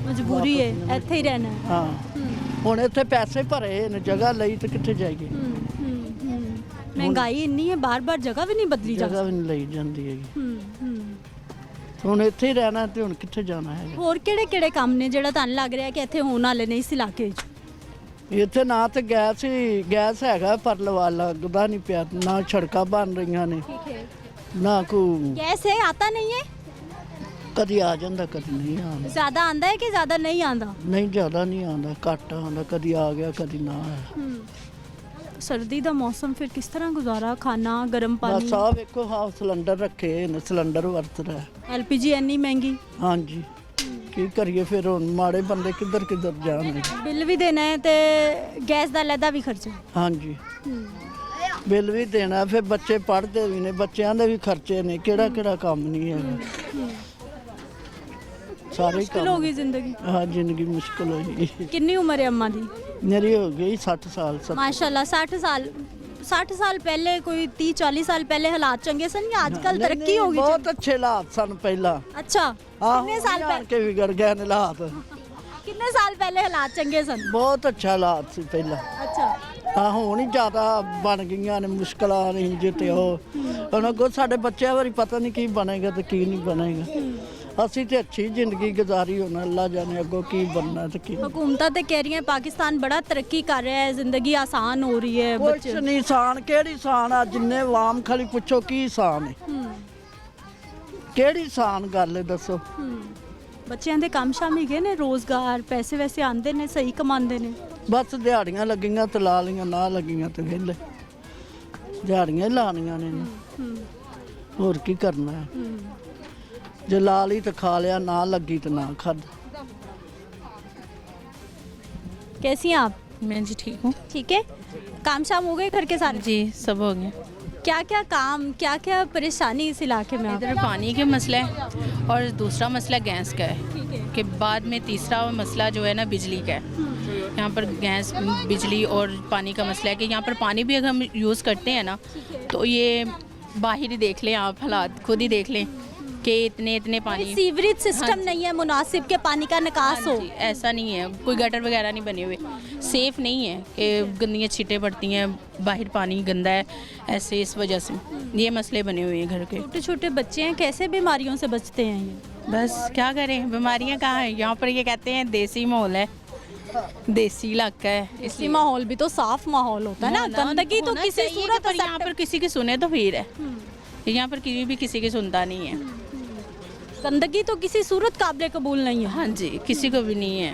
मजबूरी है, ਇੱਥੇ ਹੀ ਰਹਿਣਾ ਹੈ। ਹਾਂ ਹੁਣ ਇੱਥੇ ਪੈਸੇ ਭਰੇ ਨੇ, ਜਗ੍ਹਾ ਲਈ ਤੇ ਕਿੱਥੇ ਜਾਈਏ? महंगाई इन्नी है, बार बार जगह भी नहीं बदली जा ਜਗ੍ਹਾ ਵੀ ਨਹੀਂ ਲਈ ਜਾਂਦੀ ਹੈਗੀ। सकती। ਹੁਣ ਇੱਥੇ ਹੀ ਰਹਿਣਾ ਤੇ ਹੁਣ ਕਿੱਥੇ ਜਾਣਾ ਹੈਗਾ? ਹੋਰ ਕਿਹੜੇ ਕਿਹੜੇ ਕੰਮ ਨੇ ਜਿਹੜਾ ਤੁਹਾਨੂੰ ਲੱਗ ਰਿਹਾ ਕਿ ਇੱਥੇ ਹੋਣ ਵਾਲੇ ਨਹੀਂ ਇਸ ਇਲਾਕੇ 'ਚ? ਇੱਥੇ ਨਾ ਤੇ ਗੈਸ ਹੈਗਾ ਪਰ ਲਵਾ ਲੱਗਦਾ ਨਹੀਂ ਪਿਆ, ਨਾ ਸੜਕਾਂ ਬਣ ਰਹੀਆਂ ਨੇ, ਨਾ ਕੋਈ गैस है, आता नहीं है? ਕਦੀ ਆ ਜਾਂਦਾ ਕਦੀ ਨਹੀਂ ਆਉਂਦਾ। ज़्यादा आंदा है कि ज़्यादा नहीं आंदा? ਨਹੀਂ ਜ਼ਿਆਦਾ ਨਹੀਂ ਆਉਂਦਾ, ਘੱਟ ਆਉਂਦਾ, ਕਦੀ ਆ ਗਿਆ ਕਦੀ ਨਾ ਆਇਆ। सर्दी ਦਾ ਮੌਸਮ ਫਿਰ ਕਿਸ ਤਰ੍ਹਾਂ ਗੁਜ਼ਾਰਾ? ਖਾਣਾ, ਗਰਮ ਪਾਣੀ, ਬਸ ਆ ਵੇਖੋ ਹਾਫ ਸਿਲੰਡਰ ਰੱਖੇ ਨੇ, ਸਿਲੰਡਰ ਵਰਤ ਰਿਹਾ। LPG ਇੰਨੀ ਮਹਿੰਗੀ, ਹਾਂਜੀ ਕੀ ਕਰੀਏ ਫਿਰ, ਹੁਣ ਮਾੜੇ ਬੰਦੇ ਕਿੱਧਰ ਜਾਣਗੇ? ਬਿੱਲ ਵੀ ਦੇਣਾ ਹੈ ਤੇ ਗੈਸ ਦਾ ਅਲੱਗਾ ਵੀ ਖਰਚਾ। ਹਾਂਜੀ ਬਿੱਲ ਵੀ ਦੇਣਾ, ਫਿਰ ਬੱਚੇ ਪੜ੍ਹਦੇ ਵੀ ਨੇ, ਬੱਚਿਆਂ ਦੇ ਵੀ ਖਰਚੇ ਨੇ, ਕਿਹੜਾ ਕੰਮ ਨਹੀਂ ਹੈਗਾ। ਸਾਰੇ ਹੀ ਮੁਸ਼ਕਿਲ ਹੋ ਕੰਮ। ਗਈ ਜ਼ਿੰਦਗੀ। ਹਾਂ ਜ਼ਿੰਦਗੀ ਮੁਸ਼ਕਿਲ ਹੋਈ। ਕਿੰਨੀ ਉਮਰ ਹੈ ਅੰਮਾ ਦੀ? ਮੇਰੀ ਹੋ ਗਈ 60 ਸਾਲ। माशाल्लाह 60 साल पहले, कोई 30-40 साल पहले हालात चंगे सन या आजकल तरक्की हो गई? ਬਹੁਤ ਅੱਛੇ ਹਾਲਾਤ ਸਨ ਪਹਿਲਾਂ। अच्छा, कितने साल आन पहले? के ਵਿਗੜ ਗਏ ਨੇ ਹਾਲਾਤ। कितने साल पहले हालात चंगे सन? ਬਹੁਤ ਅੱਛਾ ਹਾਲਾਤ ਸੀ ਪਹਿਲਾਂ। अच्छा, ਆ ਹੁਣ ਹੀ ਜ਼ਿਆਦਾ ਬਣ ਗਈਆਂ ਨੇ ਮੁਸ਼ਕਲਾਂ ਨੇ ਜਿੱਤੇ ਉਹ। ਹੁਣ ਅੱਗੋਂ ਸਾਡੇ ਬੱਚਿਆਂ ਬਾਰੇ ਪਤਾ ਨਹੀਂ ਕੀ ਬਣੇਗਾ ਤੇ ਕੀ ਨਹੀਂ ਬਣੇਗਾ। ਅਸੀਂ ਤੇ ਅੱਛੀ ਜ਼ਿੰਦਗੀ ਗੁਜ਼ਾਰੀ, ਹੁਣ ਅੱਲਾ ਜਾਣੇ ਅੱਗੋਂ ਕੀ ਬਣਨਾ ਤੇ ਕੀ ਨਹੀਂ। हुकूमतां ते कह रही हैं पाकिस्तान बड़ा तरक्की कर रहा है, जिंदगी आसान हो रही है। ਕੁਛ बच्चे ਨਹੀਂ ਸਾਨ, ਕਿਹੜੀ ਸਾਨ ਆ? ਜਿੰਨੇ ਵਾਮ ਖਾਲੀ ਪੁੱਛੋ ਕੀ ਸਾਨ ਹੈ, ਕਿਹੜੀ ਸਾਨ ਗੱਲ ਹੈ ਦੱਸੋ? ਬੱਚਿਆਂ ਦੇ ਕੰਮ ਸ਼ਾਮ ਹੀ ਗਏ ਨੇ, ਰੋਜ਼ਗਾਰ, ਪੈਸੇ ਵੈਸੇ ਆਉਂਦੇ ਨੇ, ਸਹੀ ਕਮਾਉਂਦੇ ਨੇ? ਬਸ ਦਿਹਾੜੀਆਂ ਲੱਗੀਆਂ ਤੇ ਲਾ ਲਈਆਂ, ਨਾ ਲੱਗੀਆਂ ਤੇ ਵਿਹਲੇ। ਦਿਹਾੜੀਆਂ ਹੀ ਲਾਣੀਆਂ ਨੇ ਨਾ। ਹੋਰ ਕੀ ਕਰਨਾ ਹੈ? ਜੇ ਲਾ ਲਈ ਤਾਂ ਖਾ ਲਿਆ, ਨਾ ਲੱਗੀ ਤਾਂ ਨਾ ਖਾਧਾ। कैसी हैं आप? मैं जी ठीक हूँ ठीक है। काम शाम हो गए घर के सारे? जी, सब हो गया। क्या क्या काम, क्या क्या परेशानी इस इलाके में? इधर पानी के मसला है और दूसरा मसला गैस का है कि बाद में तीसरा मसला जो है ना बिजली का है। यहाँ पर गैस, बिजली और पानी का मसला है कि यहाँ पर पानी भी अगर हम यूज़ करते हैं ना तो ये बाहर ही देख लें आप, हालात खुद ही देख लें कि इतने पानी। सीवरेज सिस्टम नहीं है मुनासिब के पानी का निकास हाँ हो? जी, ऐसा नहीं है, कोई गटर वगैरह नहीं बने हुए, सेफ़ नहीं है कि गंदियाँ छींटें पड़ती हैं, बाहर पानी गंदा है, ऐसे इस वजह से ये मसले बने हुए हैं घर के। छोटे छोटे बच्चे हैं, कैसे बीमारियों से बचते हैं ये? बस क्या करें, बीमारियां कहाँ हैं? यहाँ पर ये कहते हैं देसी माहौल है, देसी इलाका है, इसलिए इसलिए माहौल भी तो साफ माहौल होता है ना, गंदगी तो होना किसी चाहिए, सूरत पर यहाँ पर किसी की सुने तो फिर है, यहाँ पर किसी भी किसी की सुनता नहीं है। गंदगी तो किसी सूरत काबिल कबूल नहीं है। हाँ जी, किसी को भी नहीं है।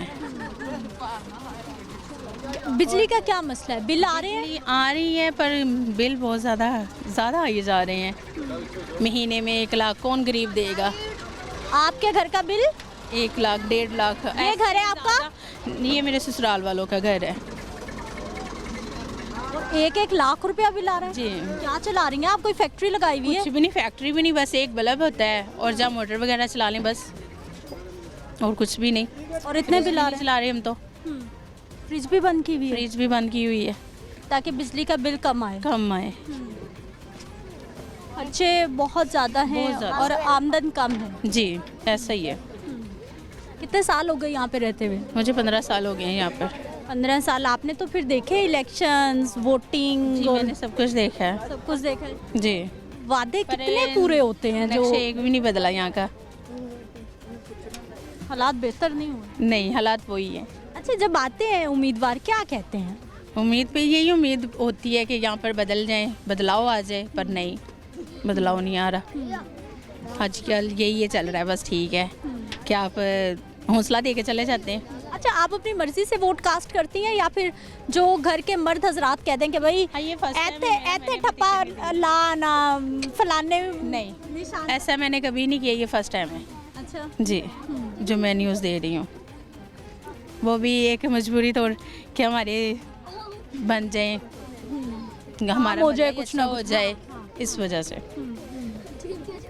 बिजली का क्या मसला है? बिल आ रहे हैं? बिजली आ रही है पर बिल बहुत ज़्यादा आए जा रहे हैं। महीने में 1 लाख कौन गरीब देगा? आपके घर का बिल? 1 लाख 1.5 लाख। ये घर है आपका? ये मेरे ससुराल वालों का घर है। 1-1 लाख रुपया बिल आ रहा है? जी। क्या चला रही हैं आप? कोई फैक्ट्री लगाई हुई है? कुछ भी नहीं, फैक्ट्री भी नहीं, बस एक बल्ब होता है और जहाँ मोटर वगैरह चला लें बस, और कुछ भी नहीं। और इतने बिल आ रहे चला रहे हम तो। हैं? फ्रिज भी बंद की हुई है फ्रिज भी बंद की हुई है ताकि बिजली का बिल कम आए। कम आए। खर्चे बहुत ज़्यादा हैं बहुत ज़्यादा। और आमदन कम है। जी, ऐसा ही है। कितने साल हो गए यहाँ पे रहते हुए? मुझे 15 साल हो गए हैं यहाँ पर। 15 साल। आपने तो फिर देखे इलेक्शंस, वोटिंग जी, और मैंने सब कुछ देखा है। सब कुछ देखा है। जी। वादे पर कितने पूरे होते हैं जो नक्शे एक भी नहीं बदला यहाँ का। हालात बेहतर नहीं हुए? नहीं, हालात वही है। अच्छा, जब आते हैं उम्मीदवार क्या कहते हैं? उम्मीद पे यही उम्मीद होती है कि यहाँ पर बदल जाए, बदलाव आ जाए, पर नहीं, बदलाव नहीं आ रहा। आजकल यही चल रहा है, बस ठीक है कि आप हौसला दे के चले जाते हैं। अच्छा, आप अपनी मर्जी से वोट कास्ट करती हैं या फिर जो घर के मर्द हजरात कहते हैं कि भाई हाँ, ये first time ऐते है, ऐते मैंने ठप्पा लाना फलाने? नहीं, ऐसा मैंने कभी नहीं किया, ये फर्स्ट टाइम है। अच्छा, अच्छा जी जो मैं न्यूज़ दे रही हूँ वो भी एक मजबूरी तौर कि हमारे बन जाए, हमारा हो बन जाए, कुछ ना हो कुछ। जाए, इस वजह से।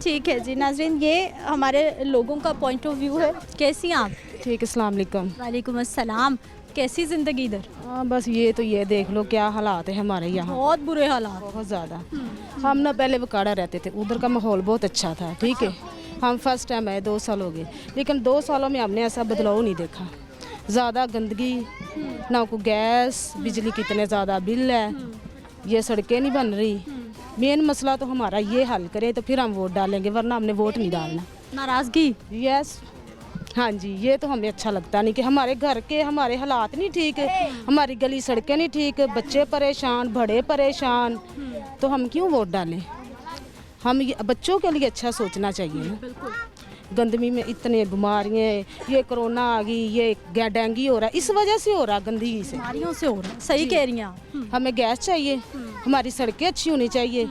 ठीक है जी नाजरीन, ये हमारे लोगों का पॉइंट ऑफ व्यू है। कैसी हैं आप? ठीक, अस्सलाम वालेकुम। वालेकुम अस्सलाम। कैसी ज़िंदगी इधर? हाँ बस ये देख लो क्या हालात है हमारे यहाँ, बहुत बुरे हालात। बहुत ज़्यादा। हम ना पहले वकाड़ा रहते थे, उधर का माहौल बहुत अच्छा था, ठीक है। हम फर्स्ट टाइम आए, 2 साल हो गए, लेकिन 2 सालों में हमने ऐसा बदलाव नहीं देखा। ज़्यादा गंदगी, ना कोई गैस, बिजली कितने ज़्यादा बिल है, ये सड़कें नहीं बन रही। मेन मसला तो हमारा ये हल करे तो फिर हम वोट डालेंगे, वरना हमने वोट नहीं डालना। नाराज़गी? यस, हाँ जी, ये तो हमें अच्छा लगता नहीं कि हमारे घर के हमारे हालात नहीं ठीक, हमारी गली सड़कें नहीं ठीक, बच्चे परेशान, बड़े परेशान, तो हम क्यों वोट डालें? हम बच्चों के लिए अच्छा सोचना चाहिए ना। गंदगी में इतने बीमारियाँ, ये कोरोना आ गई, ये डेंगू हो रहा है, इस वजह से हो रहा, गंदगी से, बीमारियों से हो रहा है। सही कह रही हैं आप। हमें गैस चाहिए, हमारी सड़कें अच्छी होनी चाहिए।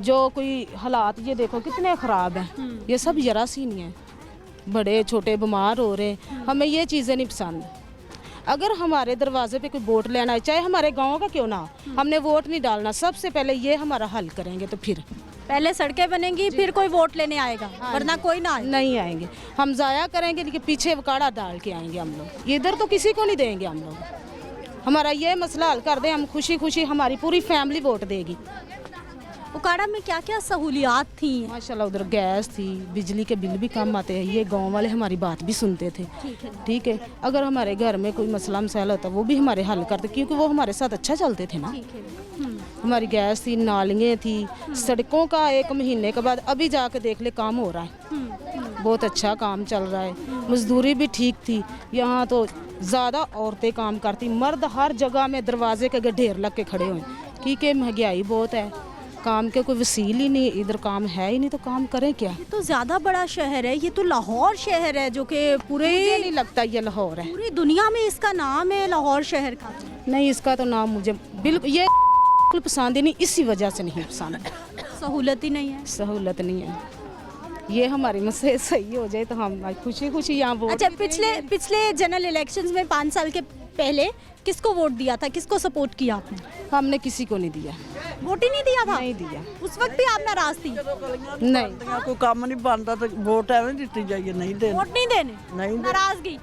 जो कोई हालात ये देखो कितने ख़राब हैं, ये सब जरा सी नहीं है, बड़े छोटे बीमार हो रहे हैं। हमें ये चीज़ें नहीं पसंद। अगर हमारे दरवाजे पे कोई वोट लेना है, चाहे हमारे गांव का क्यों ना हो, हमने वोट नहीं डालना। सबसे पहले ये हमारा हल करेंगे तो फिर पहले सड़कें बनेंगी, फिर कोई वोट लेने आएगा, वरना कोई ना आए। नहीं आएंगे। हम ज़ाया करेंगे लेकिन पीछे वकाड़ा डाल के आएंगे हम लोग, इधर तो किसी को नहीं देंगे हम लोग। हमारा ये मसला हल कर दें, हम खुशी खुशी, हमारी पूरी फैमिली वोट देगी। उकाड़ा में क्या क्या सहूलियात थी? माशाल्लाह उधर गैस थी, बिजली के बिल भी कम आते हैं, ये गांव वाले हमारी बात भी सुनते थे, ठीक है। अगर हमारे घर में कोई मसला मसाइल होता वो भी हमारे हल करते, क्योंकि वो हमारे साथ अच्छा चलते थे ना। हमारी गैस थी, नालियाँ थी, सड़कों का 1 महीने के बाद अभी जाके देख ले काम हो रहा है, बहुत अच्छा काम चल रहा है। मजदूरी भी ठीक थी, यहाँ तो ज़्यादा औरतें काम करती, मर्द हर जगह में दरवाजे के ढेर लग के खड़े हुए, क्योंकि महंगाई बहुत है, काम के कोई वसील ही नहीं, इधर काम है ही नहीं, तो काम करें क्या। ये तो ज़्यादा बड़ा शहर है, ये तो लाहौर शहर है, जो कि मुझे नहीं लगता ये लाहौर है, पूरी दुनिया में इसका नाम है लाहौर शहर का। नहीं इसका तो नाम मुझे बिल्कुल ये बिल्कुल पसंद ही नहीं, इसी वजह से नहीं पसंद। सहूलत ही नहीं है। सहूलत नहीं है, ये हमारी मसले सही हो जाए तो हम खुशी खुशी यहाँ वोट। अच्छा, पिछले जनरल इलेक्शंस में 5 साल के पहले किसको वोट दिया था, किसको सपोर्ट किया आपने? हमने किसी को नहीं दिया, वोट ही नहीं दिया था? नहीं दिया। उस वक्त भी आप नाराज थी? नहीं, ਕੋਈ ਕੰਮ ਨਹੀਂ ਬਣਦਾ ਤਾਂ ਵੋਟ ਐਵੇਂ ਦਿੱਤੀ ਜਾਈਏ, ਨਹੀਂ ਦੇਣੀ। वोट नहीं देने? नहीं दे- नाराजगी?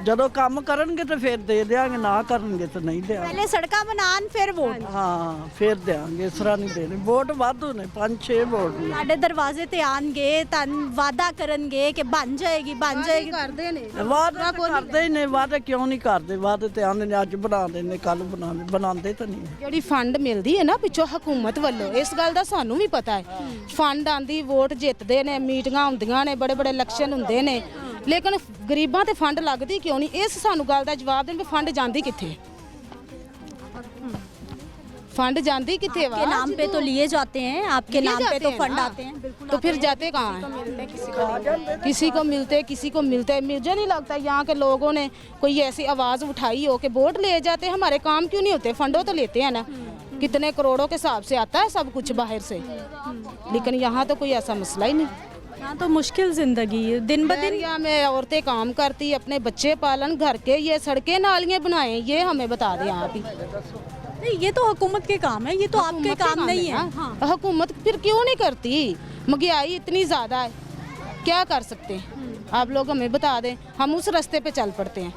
ਜਦੋਂ ਕੰਮ ਕਰਨਗੇ ਤਾਂ ਫਿਰ ਦੇ ਦਿਆਂਗੇ, ਨਾ ਕਰਨਗੇ ਤਾਂ ਨਹੀਂ ਦਿਆਂਗੇ। पहले सड़का बनान फिर वोट। ਹਾਂ ਫਿਰ ਦਿਆਂਗੇ, ਇਸ ਤਰ੍ਹਾਂ ਨਹੀਂ ਦੇਣੇ। ਵੋਟ ਵਾਧੂ ਨੇ, 5-6 ਵੋਟ ਨੇ। ਸਾਡੇ ਦਰਵਾਜ਼ੇ ਤੇ ਆਣਗੇ ਤਾਂ ਵਾਅਦਾ ਕਰਨਗੇ ਕਿ ਬਣ ਜਾਏਗੀ, ਬਣ ਜਾਏਗੀ। ਕਰਦੇ ਨੇ ਵਾਅਦੇ ਤਾਂ ਕਰਦੇ ਹੀ ਨੇ, ਵਾਅਦੇ ਕਿਉਂ ਨਹੀਂ ਕਰਦੇ? ਵਾਅਦੇ ਤੇ ਆਉਂਦੇ ਨੇ, ਅੱਜ ਬਣਾ ਦਿੰਦੇ, ਕੱਲ ਬਣਾਉਂਦੇ ਤਾਂ ਨਹੀਂ। ਜਿਹੜੀ ਫੰਡ ਮਿਲਦੀ ਹੈ ਨਾ ਪਿੱਛੋਂ ਹਕੂਮਤ ਵੱਲੋਂ, ਇਸ ਗੱਲ ਦਾ ਸਾਨੂੰ ਵੀ ਪਤਾ ਹੈ। ਫੰਡ ਆਂਦੀ, ਵੋਟ ਜਿੱਤਦੇ ਨੇ, ਮੀਟਿੰਗਾਂ ਹੁੰਦੀਆਂ ਨੇ, ਬੜੇ ਬੜੇ ਇਲੈਕਸ਼ਨ ਹੁੰਦੇ ਨੇ, ਲੇਕਿਨ ਗਰੀਬਾਂ ਤੇ ਫੰਡ ਲੱਗਦੀ ਕਿਉਂ ਨਹੀਂ? ਇਸ ਸਾਨੂੰ ਗੱਲ ਦਾ ਜਵਾਬ ਦੇਣ ਵੀ ਫੰਡ ਜਾਂਦੀ ਕਿੱਥੇ, फंड जानती कितने के नाम पे तो लिए जाते हैं, आपके नाम पे तो फंड आते हैं, तो फिर जाते कहाँ हैं? किसी को मिलते, किसी को मिलते। मुझे नहीं लगता यहाँ के लोगों ने कोई ऐसी आवाज़ उठाई हो कि वोट ले जाते, हमारे काम क्यों नहीं होते? फंडों तो लेते हैं ना, कितने करोड़ों के हिसाब से आता है सब कुछ बाहर से, लेकिन यहाँ तो कोई ऐसा मसला ही नहीं। यहाँ तो मुश्किल ज़िंदगी है, दिन ब दिन। यहाँ में औरतें काम करती, अपने बच्चे पालन, घर के ये सड़कें नालियाँ बनाएं, ये हमें बता दें आप ही। नहीं, ये तो हुकूमत के काम है, ये तो आपके काम नहीं है। हाँ। हुकूमत फिर क्यों नहीं करती? महंगाई इतनी ज़्यादा है, क्या कर सकते हैं? आप लोग हमें बता दें, हम उस रास्ते पे चल पड़ते हैं।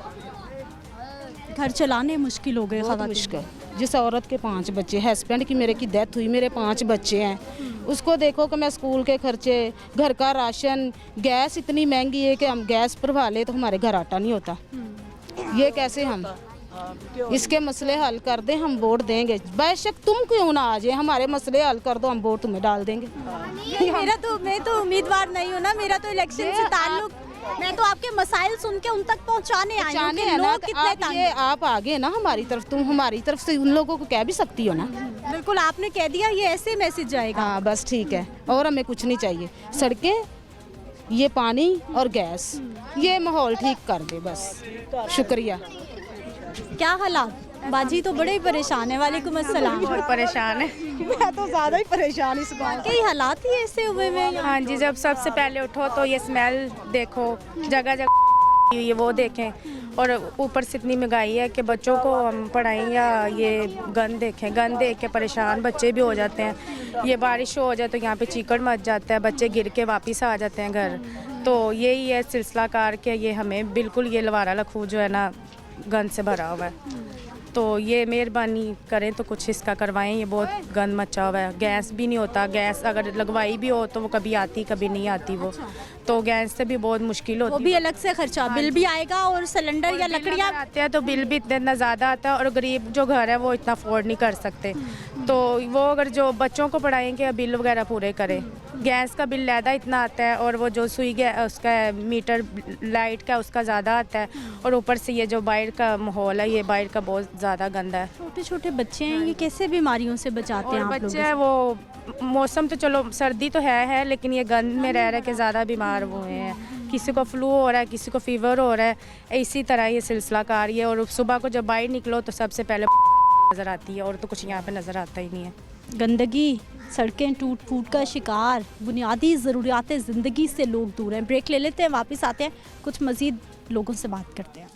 घर चलाने मुश्किल हो गए, बहुत मुश्किल। जिस औरत के 5 बच्चे, हस्बैंड की मेरे की डेथ हुई, मेरे 5 बच्चे हैं, उसको देखो कि मैं स्कूल के खर्चे, घर का राशन, गैस इतनी महंगी है कि हम गैस भरवा ले तो हमारे घर आटा नहीं होता। ये कैसे हम इसके मसले हल कर दें, हम वोट देंगे। बेशक तुम क्यों ना आ जाए, हमारे मसले हल कर दो, हम वोट तुम्हें डाल देंगे। मैं तो उम्मीदवार नहीं हूँ ना, मेरा तो इलेक्शन से ताल्लुक, मैं तो आपके मसाइल सुन के उन तक पहुँचाने आई हूँ कि लोग कितने तंग हैं। आप आगे ना हमारी तरफ, तुम हमारी तरफ से उन लोगों को कह भी सकती हो ना। बिल्कुल, आपने कह दिया, ये ऐसे मैसेज जाएगा। हाँ बस ठीक है, और हमें कुछ नहीं चाहिए। सड़कें, ये पानी और गैस, ये माहौल ठीक कर दे बस। शुक्रिया। क्या हालात? बाजी तो बड़े ही परेशान है। वालेकुम अस्सलाम। बहुत परेशान है। मैं तो ज़्यादा ही परेशान इस बात। कई हालात ही ऐसे हुए हुए हैं यहाँ। हाँ जी, जब सबसे पहले उठो तो ये स्मेल देखो, जगह जगह ये वो देखें, और ऊपर से इतनी महंगाई है कि बच्चों को हम पढ़ाएं या ये गंद देखें। गंद देख के परेशान बच्चे भी हो जाते हैं। ये बारिश हो जाए तो यहाँ पे चीकड़ मच जाता है, बच्चे गिर के वापस आ जाते हैं घर। तो यही है सिलसिला कार के, ये हमें बिल्कुल ये लवारा लखू जो है ना गंद से भरा हुआ है। तो ये मेहरबानी करें तो कुछ इसका करवाएं। ये बहुत गंद मचा हुआ है। गैस भी नहीं होता, गैस अगर लगवाई भी हो तो वो कभी आती कभी नहीं आती वो, तो गैस से भी बहुत मुश्किल होती है। वो भी अलग से खर्चा, बिल भी आएगा और सिलेंडर या लकड़ियाँ आते हैं तो बिल भी इतना ज़्यादा आता है, और गरीब जो घर है वो इतना अफोर्ड नहीं कर सकते। तो वो अगर जो बच्चों को पढ़ाएंगे बिल वगैरह पूरे करें। गैस का बिल ज़्यादा इतना आता है, और वो जो सुई उसका मीटर लाइट का उसका ज़्यादा आता है, और ऊपर से ये जो बाहर का माहौल है, ये बाहर का बहुत ज़्यादा गंदा है। छोटे छोटे बच्चे हैं, ये कैसे बीमारियों से बचाते हैं और आप लोग? बच्चे हैं वो, मौसम तो चलो सर्दी तो है लेकिन ये गंद में रह के ज़्यादा बीमार हुए हैं। किसी को फ्लू हो रहा है, किसी को फीवर हो रहा है। इसी तरह ये सिलसिला कार है। और सुबह को जब बाहर निकलो तो सबसे पहले नज़र आती है, और तो कुछ यहाँ पे नज़र आता ही नहीं है। गंदगी, सड़कें टूट फूट का शिकार, बुनियादी ज़रूरियात ज़िंदगी से लोग दूर हैं। ब्रेक ले लेते हैं, वापस आते हैं, कुछ मज़ीद लोगों से बात करते हैं।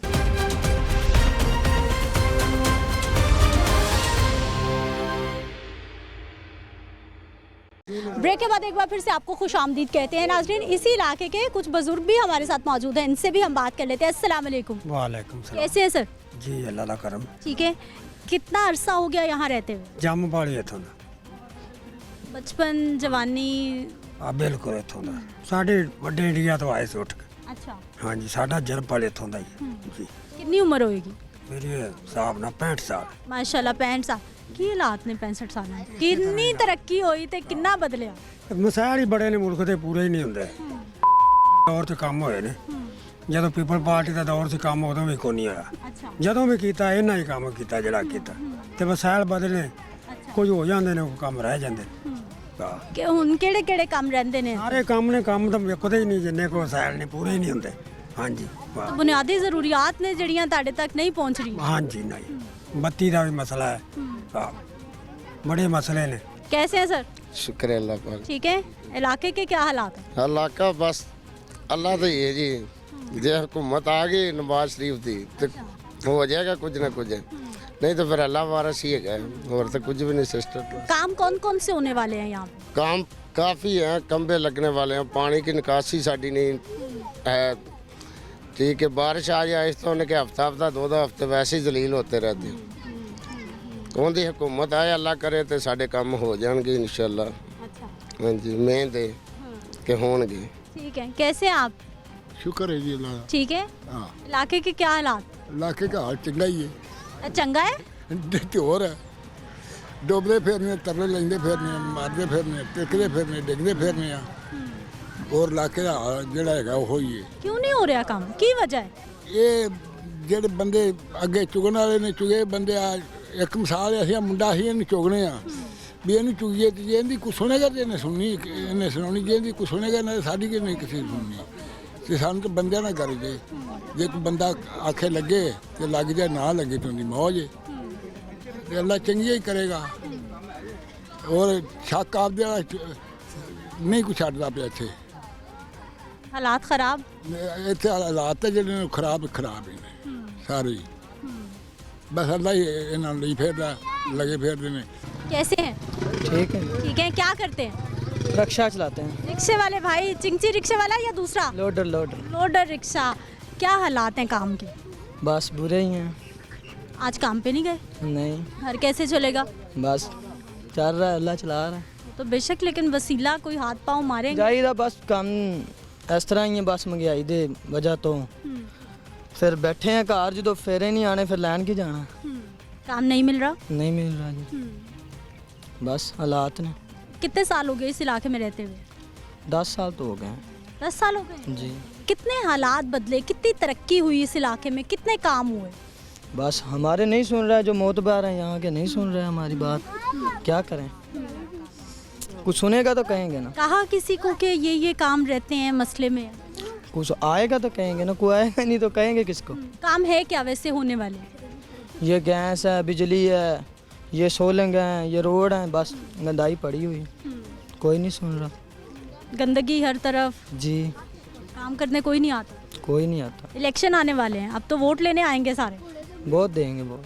ब्रेक के बाद एक बार फिर से आपको खुश आमदीद कहते हैं। नाज़रीन, इसी इलाके के कुछ बुजुर्ग भी हमारे साथ मौजूद हैं, इनसे भी हम बात कर लेते हैं। अस्सलाम वालेकुम। वालेकुम सलाम। कैसे हैं सर? जी अल्लाह दा करम। ठीक है। कितना अरसा हो गया यहाँ रहते हुए? जम पाली इथों दा। बचपन, जवानी? बिल्कुल इथों दा। साढ़े वड्डे इंडिया तो आए से उठ के। अच्छा। हाँ जी, साडा जन्म पाल इथों दा ही। जी। कितनी उम्र होएगी? मेरे हिसाब नाल 65 साल। माशाल्लाह 65 साल। की हालात ने 65 साल में कितनी तरक्की हुई ते कितना बदलिया? मसाइल ही बड़े ने, मुल्क दे पूरे ही नहीं हुंदे। दौर च काम होए ने। ਜਦੋਂ ਪੀਪਲ ਪਾਰਟੀ ਦਾ ਦੌਰ ਸੀ ਕੰਮ ਉਦੋਂ ਵੀ ਕੋਈ ਨਹੀਂ ਆਇਆ। ਜਦੋਂ ਵੀ ਕੀਤਾ ਇਹਨਾਂ ਹੀ ਕੰਮ ਕੀਤਾ ਜਿਹੜਾ ਕੀਤਾ, ਤੇ ਵਸਾਇਲ ਬਦਲੇ ਕੁਝ ਹੋ ਜਾਂਦੇ ਨੇ, ਉਹ ਕੰਮ ਰਹਿ ਜਾਂਦੇ ਕਿ ਹੁਣ ਕਿਹੜੇ ਕਿਹੜੇ ਕੰਮ ਰਹਿੰਦੇ ਨੇ? ਸਾਰੇ ਕੰਮ ਨੇ, ਕੰਮ ਤਾਂ ਮੁੱਕਦੇ ਹੀ ਨਹੀਂ, ਜਿੰਨੇ ਕੋ ਵਸਾਇਲ ਨੇ ਪੂਰੇ ਹੀ ਨਹੀਂ ਹੁੰਦੇ। ਹਾਂਜੀ ਬੁਨਿਆਦੀ ਜ਼ਰੂਰੀਆਤ ਨੇ ਜਿਹੜੀਆਂ ਤੁਹਾਡੇ ਤੱਕ ਨਹੀਂ ਪਹੁੰਚ ਰਹੀ। ਹਾਂਜੀ ਨਹੀਂ, ਬੱਤੀ ਦਾ ਵੀ ਮਸਲਾ ਹੈ। ਹਾਂ, ਬੜੇ ਮਸਲੇ ਨੇ। कैसे हैं सर? शुक्र है अल्लाह का। ठीक है। इलाके के क्या हालात हैं? इलाका बस अल्लाह तो ये जी, जे हुकूमत आ गई नवाज शरीफ की तो हो जाएगा कुछ ना कुछ, नहीं तो फिर अल्लाह वारस ही है, और तो कुछ भी नहीं सिस्टम। काम कौन कौन से होने वाले हैं यहाँ पे? काम काफ़ी हैं, खंबे लगने वाले हैं, पानी की निकासी साड़ी नहीं है। ठीक है, बारिश आ जाए इस तो उनके हफ्ता हफ्ता 2-2 हफ्ते वैसे ही जलील होते रहते हैं। उनकी हुकूमत आए, अल्लाह करे तो साढ़े काम हो जाएंगे इंशाल्लाह। हाँ जी, मेहनत है कि होंगे। ठीक है। कैसे हैं आप? शुक्र है जी अल्लाह। ठीक है। हाँ, इलाके के क्या हालात? इलाके का हाल चंगा ही है। चंगा है? तो और है, डुबदे फिरने, तरले लेंदे फिरने, मारदे फिरने, टिकदे फिरने, डिगदे फिरने आ। और इलाके का हाल जिहड़ा हैगा वो ही है। क्यों नहीं हो रहा काम? की वजह है? ये ਜਿਹੜੇ ਬੰਦੇ ਅੱਗੇ ਚੁਗਣ ਵਾਲੇ ਨੇ ਚੁਗੇ ਬੰਦੇ ਆ। ਇੱਕ ਮਿਸਾਲ ਅਸੀਂ ਮੁੰਡਾ ਸੀ, ਇਹਨੂੰ ਚੁਗਣੇ ਆ ਵੀ ਇਹਨੂੰ ਚੁਗੀਏ ਤੇ ਜੇ ਇਹਦੀ ਕੁਛ ਸੁਣੇਗਾ ਤੇ ਇਹਨੇ ਸੁਣਨੀ, ਇਹਨੇ ਸੁਣਾਉਣੀ। ਜੇ ਇਹਦੀ ਕੁਛ ਸੁਣੇਗਾ ਨਾ ਸਾਡੀ ਕਿ ਨਹੀਂ ਕਿਸੇ ਦੀ ਸੁਣਨੀ। ਤੇ ਸਾਨੂੰ ਤਾਂ ਬੰਦਿਆਂ ਨਾਲ ਕਰ ਜੇ, ਜੇ ਕੋਈ ਬੰਦਾ ਆਖੇ ਲੱਗੇ ਤੇ ਲੱਗ ਜਾਏ, ਨਾ ਲੱਗੇ ਤਾਂ ਉਹਦੀ ਮੌਜ ਹੈ। ਤੇ ਅੱਲਾ ਚੰਗੀਆਂ ਹੀ ਕਰੇਗਾ। ਔਰ ਸ਼ੱਕ ਆਪਦੇ ਵਾਲਾ ਨਹੀਂ ਕੁਛ ਛੱਡਦਾ ਪਿਆ ਇੱਥੇ। हालात खराब? ਇੱਥੇ ਹਾਲਾਤ ਤਾਂ ਜਿਹੜੇ ਨੇ ਖਰਾਬ ਹੀ ਨੇ ਸਾਰੇ ਹੀ। बस अल्लाह ही इन्हों ਲਈ फिरदा लगे फिरते हैं। कैसे हैं? ठीक है। ठीक है। क्या करते हैं? रिक्शा चलाते हैं। रिक्शे वाले भाई, चिंची रिक्शे वाला या दूसरा? लोडर। Loader rickshaw. क्या हालात हैं काम के? बस बुरे ही हैं। आज काम पे नहीं गए? नहीं। घर कैसे चलेगा? बस चल रहा है, अल्लाह चला रहा है। तो बेशक, लेकिन वसीला कोई हाथ पाँव मारेंगे? जाइदा बस काम इस तरह ही है, बस महंगाई दे वजह तो फिर बैठे हैं घर, जो फेरे नहीं आने फिर लैन की जाना। काम नहीं मिल रहा? नहीं मिल रहा जी, बस हालात ने। कितने साल हो गए इस इलाके में रहते हुए? 10 साल तो हो गए हैं। 10 साल हो गए जी। कितने हालात बदले, कितनी तरक्की हुई इस इलाके में, कितने काम हुए? बस हमारे नहीं सुन रहा है, जो मोतबार हैं यहाँ के नहीं सुन रहे हमारी बात। क्या करें, कुछ सुनेगा तो कहेंगे ना। कहा किसी को कि ये काम रहते हैं मसले में? कुछ आएगा तो कहेंगे ना, कोई आएगा नहीं तो कहेंगे किसको। काम है क्या वैसे होने वाले? ये गैस है, बिजली है, ये सोलंग है, ये रोड है, बस गंदाई पड़ी हुई है। कोई नहीं सुन रहा गंदगी हर तरफ, जी। काम करने कोई नहीं आता। कोई नहीं आता। इलेक्शन आने वाले हैं, अब तो वोट लेने आएंगे सारे। वोट देंगे वोट,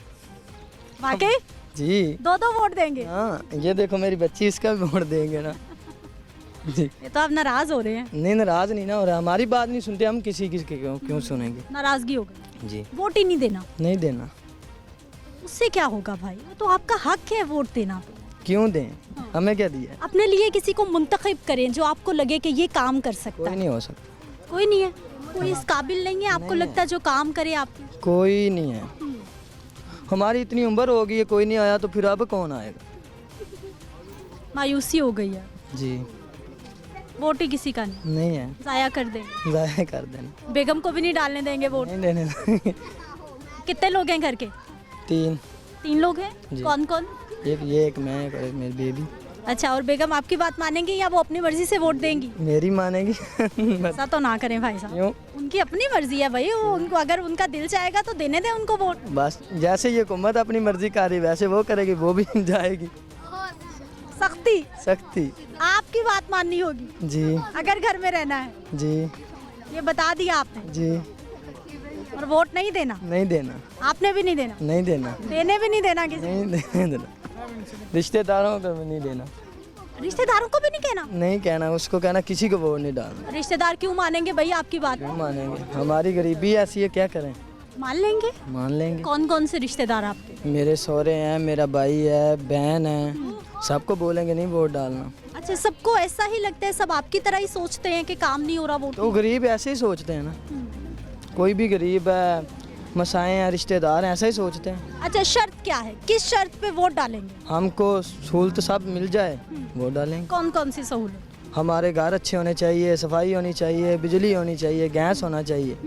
वाकई जी। 2-2 वोट देंगे। हाँ, ये देखो मेरी बच्ची, इसका भी वोट देंगे ना जी। ये तो आप नाराज हो रहे हैं। नहीं, नाराज नहीं ना हो रहा, हमारी बात नहीं सुनते, हम किसी की क्यों सुनेंगे। नाराजगी हो गई, जी। वोट ही नहीं देना। नहीं देना। उससे क्या होगा भाई, वो तो आपका हक है वोट देना। क्यों दें, हमें क्या दिया है? अपने लिए किसी को मुंतखब करें जो आपको लगे कि ये काम कर सकता कोई है। नहीं हो सकता। कोई नहीं है, कोई इस काबिल नहीं है आपको लगता है जो काम करे आपके? कोई नहीं है। हमारी इतनी उम्र हो गई है, कोई नहीं आया तो फिर अब कौन आएगा। मायूसी हो गई है जी। वोट ही किसी का नहीं है, जाया कर देंगे। जाया कर देना। बेगम को भी नहीं डालने देंगे वोट? नहीं देने। कितने लोग हैं घर के? 3 लोग हैं। जी। कौन कौन? एक मैं, एक और मेरी बेबी। अच्छा, और बेगम आपकी बात मानेंगी या वो अपनी मर्जी से वोट देंगी? मेरी मानेगी। ऐसा तो ना करें भाई साहब, क्यों? उनकी अपनी मर्जी है भाई, वो उनको अगर उनका दिल चाहेगा तो देने दें उनको वोट। बस जैसे ये हुकूमत अपनी मर्जी कर रही वैसे वो करेगी, वो भी जाएगी। सख्ती आपकी बात माननी होगी जी, अगर घर में रहना है जी, ये बता दिया आपने जी। और वोट नहीं देना? नहीं देना। आपने भी नहीं देना? नहीं देना। देने भी नहीं देना किसी? नहीं देना। रिश्तेदारों को भी नहीं देना। रिश्तेदारों को भी नहीं कहना? नहीं कहना, उसको कहना किसी को वोट नहीं डालना। रिश्तेदार क्यों मानेंगे भाई आपकी बात? क्यों मानेंगे, हमारी गरीबी ऐसी है, क्या करें। मान लेंगे। मान लेंगे। कौन कौन से रिश्तेदार आपके? मेरे सौरे हैं, मेरा भाई है, बहन है, सबको बोलेंगे नहीं वोट डालना। अच्छा, सबको ऐसा ही लगता है, सब आपकी तरह ही सोचते हैं कि काम नहीं हो रहा वोट? तो गरीब ऐसे ही सोचते हैं ना, कोई भी गरीब है, मसाए हैं, रिश्तेदार हैं, ऐसा ही सोचते हैं। अच्छा, शर्त क्या है, किस शर्त पे वोट डालेंगे? हमको सहूलत सब मिल जाए, वोट डालेंगे। कौन कौन सी सहूलत? हमारे घर अच्छे होने चाहिए, सफाई होनी चाहिए, बिजली होनी चाहिए, गैस होना चाहिए,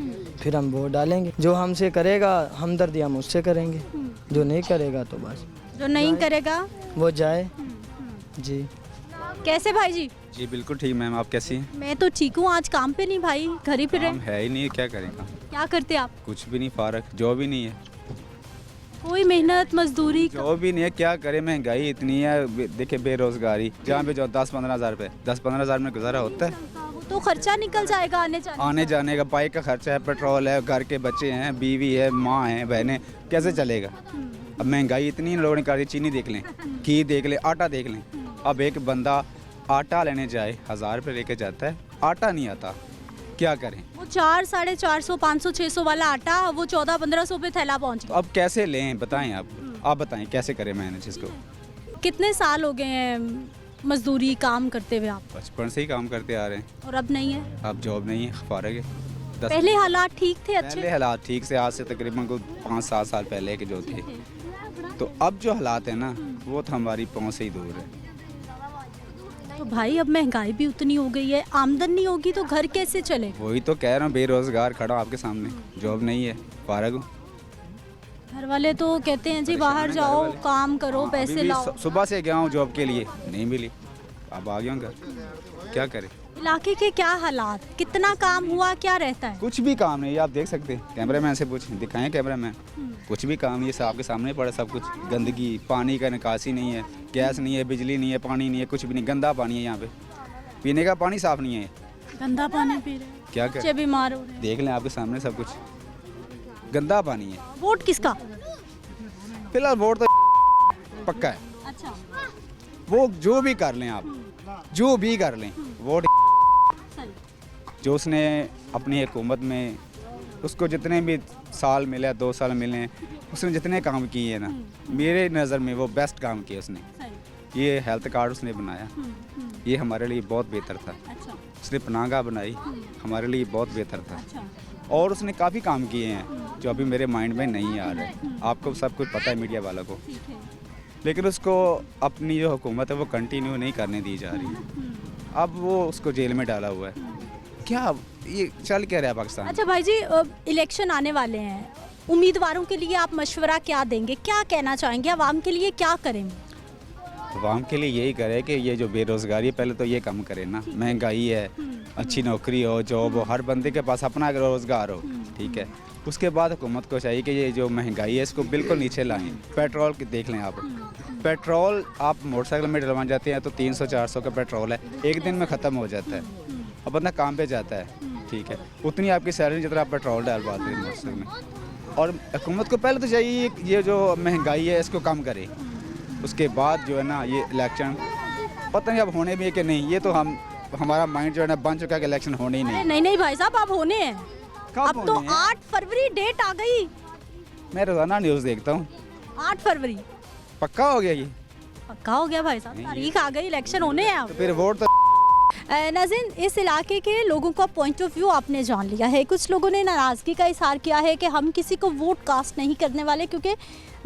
फिर हम वोट डालेंगे। जो हमसे करेगा हमदर्दी हम उससे करेंगे, जो नहीं करेगा तो बस। जो नहीं करेगा वो जाए। जी। कैसे भाई जी? जी बिल्कुल ठीक मैम, आप कैसी हैं? मैं तो ठीक हूँ, आज काम पे नहीं भाई, घर ही पे रहे। काम है ही नहीं, क्या करेंगे। क्या करते आप? कुछ भी नहीं, फारक, जॉब ही नहीं है। कोई मेहनत मजदूरी? जॉब भी नहीं है, क्या करें, महंगाई इतनी है, देखिए बेरोजगारी, जहाँ पे जो 10-15 हज़ार रुपये, 10-15 हज़ार में गुजारा होता है? तो खर्चा निकल जाएगा आने जाने का, बाइक का खर्चा है, पेट्रोल है, घर के बच्चे हैं, बीवी है, माँ है, बहनें, कैसे चलेगा। अब महंगाई इतनी लोगों ने कर दी, चीनी देख लें, घी देख लें, आटा देख लें। अब एक बंदा आटा लेने जाए 1000 रुपये लेके जाता है, आटा नहीं आता, क्या करें। वो 400, 450, 500, 600 वाला आटा वो 1400-1500 पे थैला पहुंच गया। अब कैसे लें, बताएं आप बताएं कैसे करें मैनेज इसको। कितने साल हो गए हैं मजदूरी काम करते हुए आप? बचपन से ही काम करते आ रहे हैं। और अब नहीं है? अब जॉब नहीं है, फारग है। पहले हालात ठीक थे? अच्छे पहले हालात ठीक से, आज से तकरीबन को 5-7 साल पहले के जो थे, तो अब जो हालात है ना वो तो हमारी पहुँच से ही दूर है। तो भाई अब महंगाई भी उतनी हो गई है, आमदन नहीं होगी तो घर कैसे चले? वही तो कह रहा हूँ, बेरोजगार खड़ा आपके सामने, जॉब नहीं है, फारग हूँ। घर वाले तो कहते हैं जी बाहर जाओ, काम करो, पैसे लाओ। सुबह से गया हूँ जॉब के लिए, नहीं मिली, अब आ गया हूँ घर, क्या करें। इलाके के क्या हालात, कितना काम हुआ, क्या रहता है? कुछ भी काम नहीं, आप देख सकते हैं, कैमरामैन से पूछें, दिखाएं कैमरामैन, कुछ भी काम नहीं है, आपके सामने पड़ा सब कुछ। गंदगी, पानी का निकासी नहीं है, गैस नहीं है, बिजली नहीं है, पानी नहीं है, कुछ भी नहीं, गंदा पानी है यहाँ पे, पीने का पानी साफ नहीं है, गंदा पानी पी रहे हैं, क्या बच्चे बीमार हो रहे हैं। देख लें आपके सामने सब कुछ, गंदा पानी है। वोट किसका? फिलहाल वोट तो पक्का है। अच्छा, वो जो भी कर लें आप, जो भी कर लें, वोट जो उसने अपनी हुकूमत में, उसको जितने भी साल मिले, 2 साल मिले, उसने जितने काम किए हैं ना, मेरे नज़र में वो बेस्ट काम किए उसने। ये हेल्थ कार्ड उसने बनाया, ये हमारे लिए बहुत बेहतर था। उसने पनाहगाह बनाई, हमारे लिए बहुत बेहतर था। और उसने काफ़ी काम किए हैं जो अभी मेरे माइंड में नहीं आ रहे, आपको सब कुछ पता है मीडिया वालों को, लेकिन उसको अपनी जो हुकूमत है वो कंटिन्यू नहीं करने दी जा रही। अब वो उसको जेल में डाला हुआ है, क्या ये चल क्या रहा है पाकिस्तान। अच्छा भाई जी, इलेक्शन आने वाले हैं, उम्मीदवारों के लिए आप मशवरा क्या देंगे, क्या कहना चाहेंगे, आवाम के लिए क्या करेंगे? आवाम के लिए यही करे कि ये जो बेरोज़गारी है पहले तो ये कम करे ना, महंगाई है, अच्छी नौकरी हो, जॉब हो, हर बंदे के पास अपना रोज़गार हो, ठीक है। उसके बाद हुकूमत को चाहिए कि ये जो महंगाई है इसको बिल्कुल नीचे लाएं। पेट्रोल की देख लें आप, पेट्रोल आप मोटरसाइकिल में डलवाने जाते हैं तो 300-400 का पेट्रोल है, एक दिन में ख़त्म हो जाता है। अब बंदा काम पे जाता है, ठीक है, उतनी आपकी सैलरी जितना आप पेट्रोल डलवाते हैं मोटरसाइकिल में। और हुकूमत को पहले तो चाहिए ये जो महंगाई है इसको कम करे, उसके बाद जो है ना ये इलेक्शन पता नहीं अब होने भी है कि नहीं, ये तो हमारा माइंड जो है ना बन चुका है कि इलेक्शन होने ही नहीं। नहीं भाई साहब, अब होने हैं। अब तो 8 फरवरी डेट आ गई। मैं रोजाना न्यूज़ देखता हूँ। 8 फरवरी पक्का हो गया, ये पक्का हो गया भाई साहब, तारीख आ गई, इलेक्शन होने हैं अब। तो फिर वोट तो नाज़रीन, इस इलाके के लोगों का पॉइंट ऑफ व्यू आपने जान लिया है। कुछ लोगों ने नाराज़गी का इजहार किया है कि हम किसी को वोट कास्ट नहीं करने वाले क्योंकि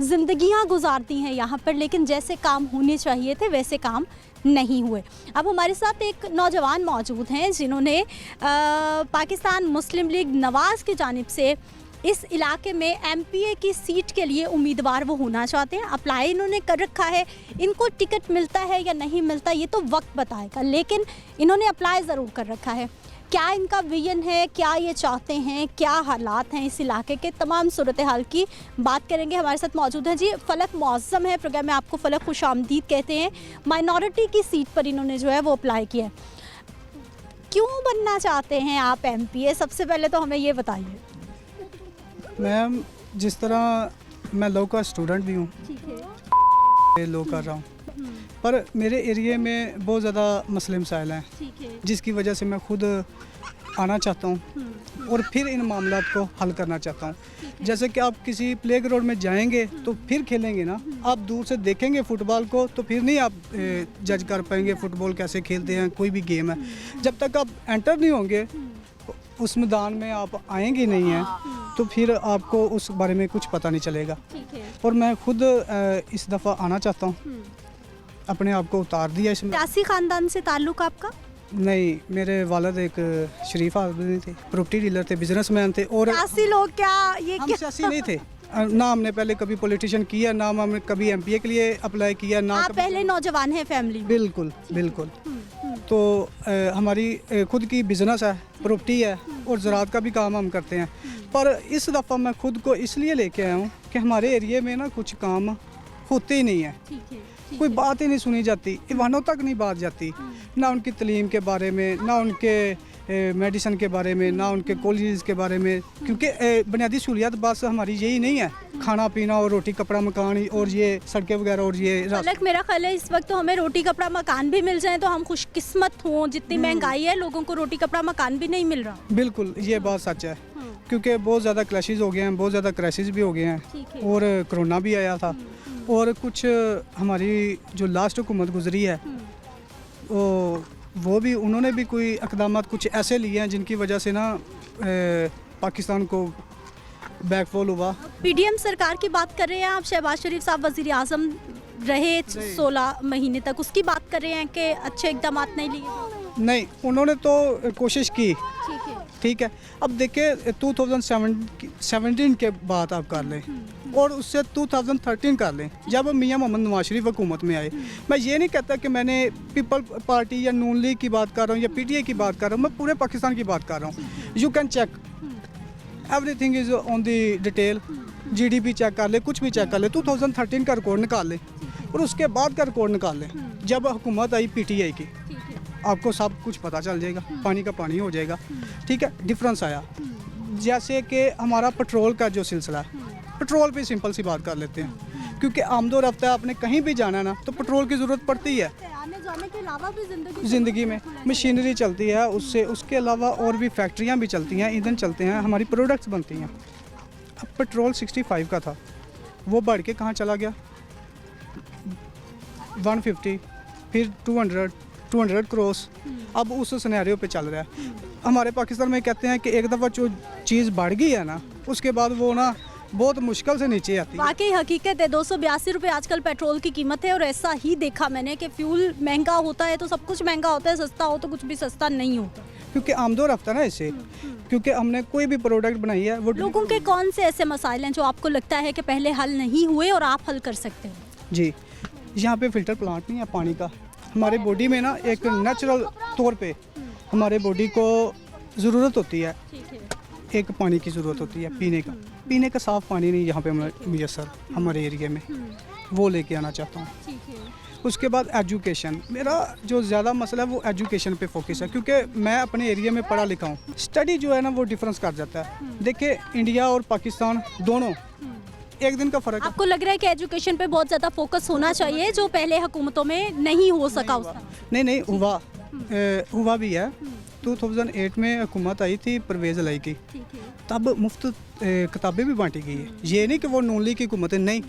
ज़िंदगियां गुजारती हैं यहाँ पर, लेकिन जैसे काम होने चाहिए थे वैसे काम नहीं हुए। अब हमारे साथ एक नौजवान मौजूद हैं जिन्होंने पाकिस्तान मुस्लिम लीग नवाज़ की जानिब से इस इलाके में MPA की सीट के लिए उम्मीदवार वो होना चाहते हैं। अप्लाई इन्होंने कर रखा है, इनको टिकट मिलता है या नहीं मिलता ये तो वक्त बताएगा, लेकिन इन्होंने अप्लाई ज़रूर कर रखा है। क्या इनका विजन है, क्या ये चाहते हैं, क्या हालात हैं इस इलाके के, तमाम सूरत हाल की बात करेंगे। हमारे साथ मौजूद है जी फलक मौज़म है, प्रोग्राम में आपको फलक खुशामदीद कहते हैं। माइनॉरिटी की सीट पर इन्होंने जो है वो अप्लाई किया है। क्यों बनना चाहते हैं आप MPA? सबसे पहले तो हमें ये बताइए। मैम, जिस तरह मैं लॉ का स्टूडेंट भी हूँ, लॉ कर रहा हूँ, पर मेरे एरिए में बहुत ज़्यादा मसले मसाइल हैं, जिसकी वजह से मैं खुद आना चाहता हूँ और फिर इन मामलात को हल करना चाहता हूँ। जैसे कि आप किसी प्ले ग्राउंड में जाएंगे तो फिर खेलेंगे ना, आप दूर से देखेंगे फुटबॉल को तो फिर नहीं आप जज कर पाएंगे फुटबॉल कैसे खेलते हैं, कोई भी गेम है। जब तक आप एंटर नहीं होंगे उस मैदान में, आप आएंगे नहीं हैं, तो फिर आपको उस बारे में कुछ पता नहीं चलेगा। और मैं खुद इस दफ़ा आना चाहता हूँ, अपने आप को उतार दिया इसमें। सियासी ख़ानदान से ताल्लुक़ आपका? नहीं, मेरे वालिद एक शरीफ आदमी थे, प्रॉपर्टी डीलर थे, बिजनेसमैन थे। और सियासी लोग क्या, ये हम सियासी नहीं थे ना, हमने पहले कभी पॉलिटिशियन किया ना, हमने कभी MPA के लिए अप्लाई किया ना। आप पहले नौजवान हैं फैमिली? बिल्कुल बिल्कुल। तो हमारी खुद की बिजनेस है, प्रॉपर्टी है और ज़राअत का भी काम हम करते हैं। पर इस दफ़ा मैं खुद को इसलिए लेके आया हूँ कि हमारे एरिए में ना कुछ काम होते ही नहीं है, कोई बात ही नहीं सुनी जाती, ईवानों तक नहीं बात जाती, ना उनकी तलीम के बारे में, ना उनके मेडिसिन के बारे में, ना उनके कॉलेज के बारे में। क्योंकि बुनियादी सहूलियात बस हमारी यही नहीं है, खाना पीना और रोटी कपड़ा मकान और ये सड़कें वगैरह और ये अलग। मेरा ख्याल है इस वक्त तो हमें रोटी कपड़ा मकान भी मिल जाए तो हम खुशकिस्मत हों। जितनी महंगाई है लोगों को रोटी कपड़ा मकान भी नहीं मिल रहा। बिल्कुल, ये बात सच है, क्योंकि बहुत ज़्यादा क्लैशेस हो गए हैं, बहुत ज़्यादा क्राइसिस भी हो गए हैं और कोरोना भी आया था। और कुछ हमारी जो लास्ट हुकूमत गुजरी है वो भी, उन्होंने भी कोई इक़दाम कुछ ऐसे लिए हैं जिनकी वजह से ना पाकिस्तान को बैकफॉल हुआ। PDM सरकार की बात कर रहे हैं आप? शहबाज शरीफ साहब वज़ीर आज़म रहे 16 महीने तक, उसकी बात कर रहे हैं कि अच्छे इक़दाम नहीं लिए? नहीं, उन्होंने तो कोशिश की, ठीक है। अब देखिए 2017 के बाद आप कर लें और उससे 2013 कर लें, जब मियां मोहम्मद नवाज शरीफ हुकूमत में आए। मैं ये नहीं कहता कि मैंने पीपल पार्टी या नून लीग की बात कर रहा हूँ या PTI की बात कर रहा हूँ, मैं पूरे पाकिस्तान की बात कर रहा हूँ। You can check, everything is on the detail. GDP check कर ले, कुछ भी चेक कर ले, 2013 का रिकॉर्ड निकाल ले और उसके बाद का रिकॉर्ड निकाल ले, जब हुकूमत आई PTI की, आपको सब कुछ पता चल जाएगा, पानी का पानी हो जाएगा, ठीक है। डिफरेंस आया, जैसे कि हमारा पेट्रोल का जो सिलसिला है, पेट्रोल पे सिंपल सी बात कर लेते हैं, क्योंकि आमदो रफ्ता आपने कहीं भी जाना ना तो पेट्रोल की ज़रूरत पड़ती है। आने जाने के अलावा भी ज़िंदगी में मशीनरी चलती है, उसके अलावा और भी फैक्ट्रियाँ भी चलती हैं, ईंधन चलते हैं, हमारी प्रोडक्ट्स बनती हैं। अब पेट्रोल 65 का था, वो बढ़ के कहाँ चला गया 150, फिर 200 क्रॉस, अब उस सिनेरियो पे चल रहा है। हमारे पाकिस्तान में कहते हैं कि एक दफ़ा जो चीज़ बढ़ गई है ना, उसके बाद वो ना बहुत मुश्किल से नीचे आती है। वाकई हकीकत है, 282 रुपये आजकल पेट्रोल की कीमत है। और ऐसा ही देखा मैंने कि फ्यूल महंगा होता है तो सब कुछ महंगा होता है, सस्ता हो तो कुछ भी सस्ता नहीं होता, क्योंकि आमदो रफ्ता ना इससे, क्योंकि हमने कोई भी प्रोडक्ट बनाई है वो। लोगों के कौन से ऐसे मसाइल हैं जो आपको लगता है कि पहले हल नहीं हुए और आप हल कर सकते हैं? जी, यहाँ पे फ़िल्टर प्लांट नहीं है पानी का। हमारे बॉडी में ना एक नेचुरल तौर पे हमारे बॉडी को ज़रूरत होती है, एक पानी की ज़रूरत होती है पीने का साफ़ पानी नहीं यहाँ पे मुयसर हमारे एरिया में, वो लेके आना चाहता हूँ। उसके बाद एजुकेशन, मेरा जो ज़्यादा मसला है वो एजुकेशन पे फोकस है, क्योंकि मैं अपने एरिया में पढ़ा लिखा हूँ। स्टडी जो है ना वो डिफरेंस कर जाता है। देखिए इंडिया और पाकिस्तान दोनों एक दिन का फ़र्क है। आपको लग रहा है कि एजुकेशन पे बहुत ज़्यादा फोकस होना चाहिए, जो पहले हुकूमतों में नहीं हो सका उसका? नहीं हुआ भी है। 2008 में हुकूमत आई थी परवेज़ इलाही की, तब मुफ्त किताबें भी बांटी गई है। ये नहीं कि वो नून लीग की हुकूमत है, नहीं,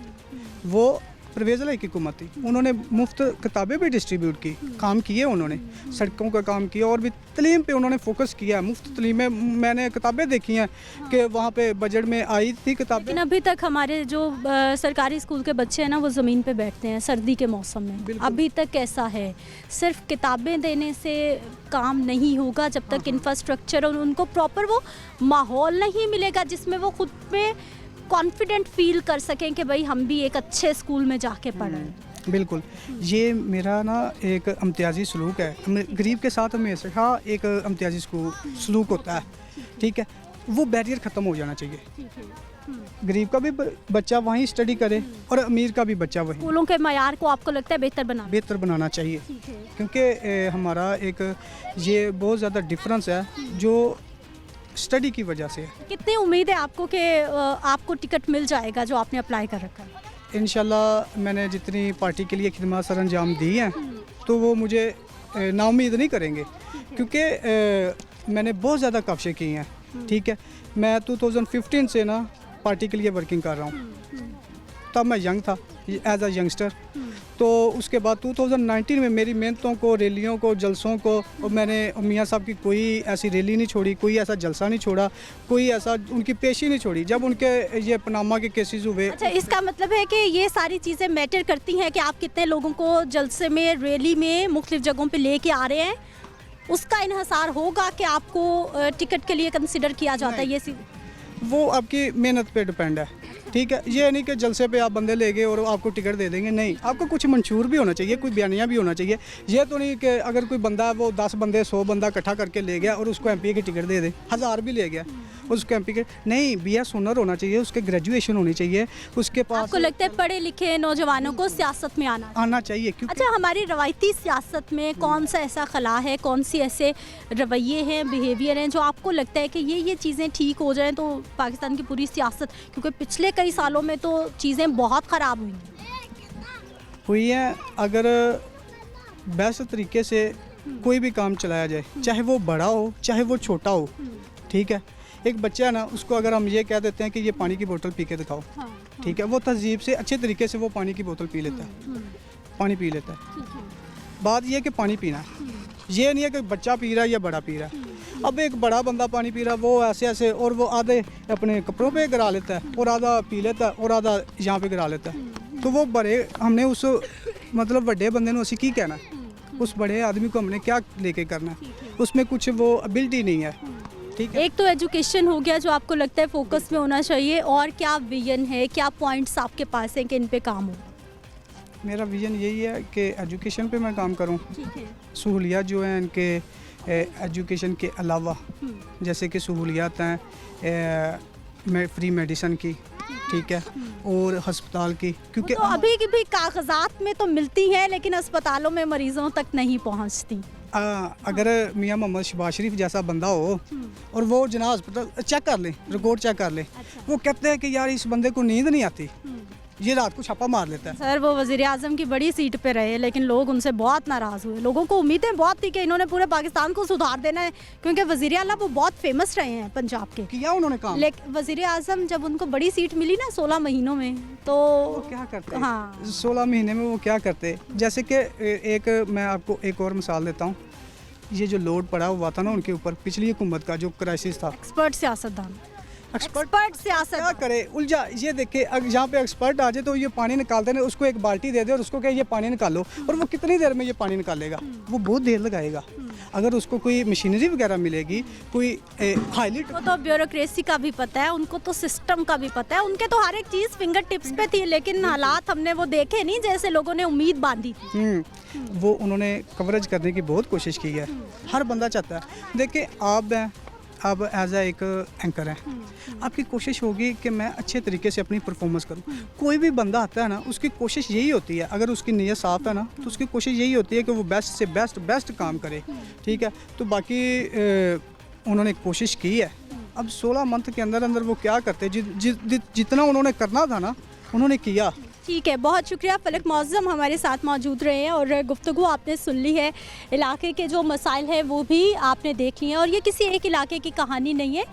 वो परवेज़ इलाही की हुकूमत थी। उन्होंने मुफ्त किताबें भी डिस्ट्रीब्यूट की, काम किए उन्होंने, सड़कों का काम किया और भी तलीम पे उन्होंने फोकस किया। मुफ्त तलीम में मैंने किताबें देखी हैं कि वहाँ पे बजट में आई थी किताबें। लेकिन अभी तक हमारे जो सरकारी स्कूल के बच्चे हैं ना वो ज़मीन पे बैठते हैं सर्दी के मौसम में। अभी तक कैसा है? सिर्फ किताबें देने से काम नहीं होगा जब तक इंफ्रास्ट्रक्चर और उनको प्रॉपर वो माहौल नहीं मिलेगा जिसमें वो खुद पे कॉन्फिडेंट फील कर सकें कि भाई हम भी एक अच्छे स्कूल में जाके पढ़ें। बिल्कुल, ये मेरा ना एक इम्तियाजी सलूक है। गरीब के साथ हमेशा एक इम्तियाजी सलूक होता है, ठीक है, वो बैरियर ख़त्म हो जाना चाहिए। गरीब का भी बच्चा वहीं स्टडी करे और अमीर का भी बच्चा वहीं। स्कूलों के मयार को आपको लगता है बेहतर बनाना चाहिए, क्योंकि हमारा एक ये बहुत ज़्यादा डिफरेंस है जो स्टडी की वजह से है। कितनी उम्मीद है आपको कि आपको टिकट मिल जाएगा जो आपने अप्लाई कर रखा है? इंशाल्लाह मैंने जितनी पार्टी के लिए खिदमत सर अंजाम दी हैं तो वो मुझे नाउम्मीद नहीं करेंगे, क्योंकि मैंने बहुत ज़्यादा काविशें की हैं, ठीक है। मैं 2015 से ना पार्टी के लिए वर्किंग कर रहा हूँ। तब मैं यंग था एज अ यंगस्टर, तो उसके बाद 2019 में मेरी मेहनतों को, रैलियों को, जलसों को, और मैंने मियाँ साहब की कोई ऐसी रैली नहीं छोड़ी, कोई ऐसा जलसा नहीं छोड़ा, कोई ऐसा उनकी पेशी नहीं छोड़ी जब उनके ये पनामा के केसेस हुए। अच्छा, इसका मतलब है कि ये सारी चीज़ें मैटर करती हैं कि आप कितने लोगों को जलसे में, रैली में, मुख्तलिफ जगहों पे लेके आ रहे हैं, उसका इन्हसार होगा कि आपको टिकट के लिए कंसिडर किया जाता है। ये वो आपकी मेहनत पे डिपेंड है, ठीक है। ये नहीं कि जलसे पे आप बंदे ले गए और आपको टिकट दे देंगे, नहीं, आपको कुछ मंशूर भी होना चाहिए, कोई बयानिया भी होना चाहिए। ये तो नहीं कि अगर कोई बंदा वो 10 बंदे 100 बंदा इकट्ठा करके ले गया और उसको एमपी की टिकट दे दे, 1000 भी ले गया उसको एमपी के, नहीं, BS ऑनर होना चाहिए, उसके ग्रेजुएशन होनी चाहिए, उसके पास। आपको लगता है पढ़े लिखे नौजवानों को सियासत में आना चाहिए? अच्छा, हमारी रवायती सियासत में कौन सा ऐसा खला है, कौन सी ऐसे रवैये हैं, बिहेवियर हैं जो आपको लगता है कि ये चीज़ें ठीक हो जाएं तो पाकिस्तान की पूरी सियासत, क्योंकि पिछले कई सालों में तो चीज़ें बहुत ख़राब हुई हैं। अगर बेस्ट तरीके से कोई भी काम चलाया जाए, चाहे वो बड़ा हो चाहे वो छोटा हो, ठीक है। एक बच्चा है ना, उसको अगर हम ये कह देते हैं कि ये पानी की बोतल पी के दिखाओ, ठीक है, वो तहजीब से अच्छे तरीके से वो पानी की बोतल पी लेता है, पानी पी लेता है। बात ये है कि पानी पीना है, ये नहीं है कि बच्चा पी रहा है या बड़ा पी रहा है। अब एक बड़ा बंदा पानी पी रहा है, वो ऐसे और वो आधे अपने कपड़ों पे गिरा लेता है और आधा पी लेता है और आधा यहाँ पे गिरा लेता है। तो वो बड़े, हमने उस मतलब बड़े बंदे ने उसे की कहना, उस बड़े आदमी को हमने क्या लेके करना है, उसमें कुछ वो एबिलिटी नहीं है, ठीक है। एक तो एजुकेशन हो गया जो आपको लगता है फोकस में होना चाहिए, और क्या विजन है, क्या पॉइंट्स आपके पास हैं कि इन पे काम हो? मेरा विजन यही है कि एजुकेशन पे मैं काम करूं, सहूलियात जो हैं इनके एजुकेशन के अलावा, जैसे कि सहूलियात हैं फ्री मेडिसिन की, ठीक है, और हस्पताल की, क्योंकि तो अभी की भी कागजात में तो मिलती हैं लेकिन अस्पतालों में मरीजों तक नहीं पहुंचती। अगर मियाँ मोहम्मद शहबाज शरीफ जैसा बंदा हो और वो जना हस्पताल चेक कर ले, रिकॉर्ड चेक कर ले, वो कहते हैं कि यार इस बंदे को नींद नहीं आती, ये रात को छापा मार लेता है। सर, वो वज़ीर आज़म की बड़ी सीट पे रहे लेकिन लोग उनसे बहुत नाराज़ हुए। लोगों को उम्मीदें बहुत थी कि इन्होंने पूरे पाकिस्तान को सुधार देना है, क्योंकि वज़ीर आला वो बहुत फेमस रहे हैं पंजाब के। किया उन्होंने काम। लेकिन वज़ीर आज़म जब उनको बड़ी सीट मिली ना 16 महीनों में, तो वो क्या करते? हाँ, 16 महीने में वो क्या करते? जैसे कि एक मैं आपको एक और मिसाल देता हूँ। ये जो लोड पड़ा हुआ था ना उनके ऊपर पिछली हुकूमत का जो क्राइसिस था, एक्सपर्ट सियासतदान, एक्सपर्ट सियासत क्या करे, उलझा। ये देखे यहाँ पे एक्सपर्ट आ जाए तो ये पानी निकालते हैं, उसको एक बाल्टी दे दे और उसको कहे ये पानी निकालो, और वो कितनी देर में ये पानी निकालेगा? वो बहुत देर लगाएगा। अगर उसको कोई मशीनरी वगैरह मिलेगी, कोई हाईली उनको तो ब्यूरोक्रेसी का भी पता है, उनको तो सिस्टम का भी पता है, उनके तो हर एक चीज़ फिंगर टिप्स पे थी, लेकिन हालात हमने वो देखे नहीं जैसे लोगों ने उम्मीद बांधी थी। वो उन्होंने कवरेज करने की बहुत कोशिश की है। हर बंदा चाहता है। देखिए आप हैं, अब एज ए एक एंकर है, आपकी कोशिश होगी कि मैं अच्छे तरीके से अपनी परफॉर्मेंस करूं। कोई भी बंदा आता है ना, उसकी कोशिश यही होती है, अगर उसकी नीयत साफ़ है ना, तो उसकी कोशिश यही होती है कि वो बेस्ट से बेस्ट काम करे, ठीक है। तो बाकी उन्होंने कोशिश की है। अब 16 मंथ के अंदर अंदर वो क्या करते, जितना उन्होंने करना था ना, उन्होंने किया। ठीक है, बहुत शुक्रिया। फलक मौज़म हमारे साथ मौजूद रहे हैं और गुफ्तगू आपने सुन ली है। इलाके के जो मसाइल हैं वो भी आपने देख लिए हैं और ये किसी एक इलाके की कहानी नहीं है,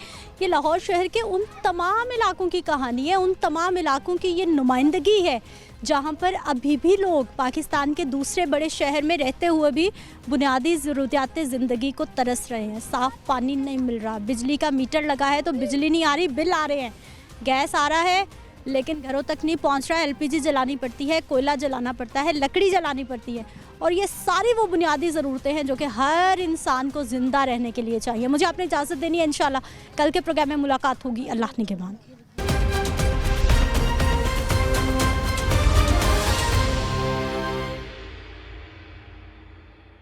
ये लाहौर शहर के उन तमाम इलाकों की कहानी है, उन तमाम इलाकों की ये नुमाइंदगी है जहाँ पर अभी भी लोग पाकिस्तान के दूसरे बड़े शहर में रहते हुए भी बुनियादी ज़रूरियात ज़िंदगी को तरस रहे हैं। साफ़ पानी नहीं मिल रहा, बिजली का मीटर लगा है तो बिजली नहीं आ रही, बिल आ रहे हैं, गैस आ रहा है लेकिन घरों तक नहीं पहुंच रहा है, एलपीजी जलानी पड़ती है, कोयला जलाना पड़ता है, लकड़ी जलानी पड़ती है और ये सारी वो बुनियादी ज़रूरतें हैं जो कि हर इंसान को ज़िंदा रहने के लिए चाहिए। मुझे आपने इजाज़त देनी है, इंशाल्लाह कल के प्रोग्राम में मुलाकात होगी। अल्लाह निगहबान।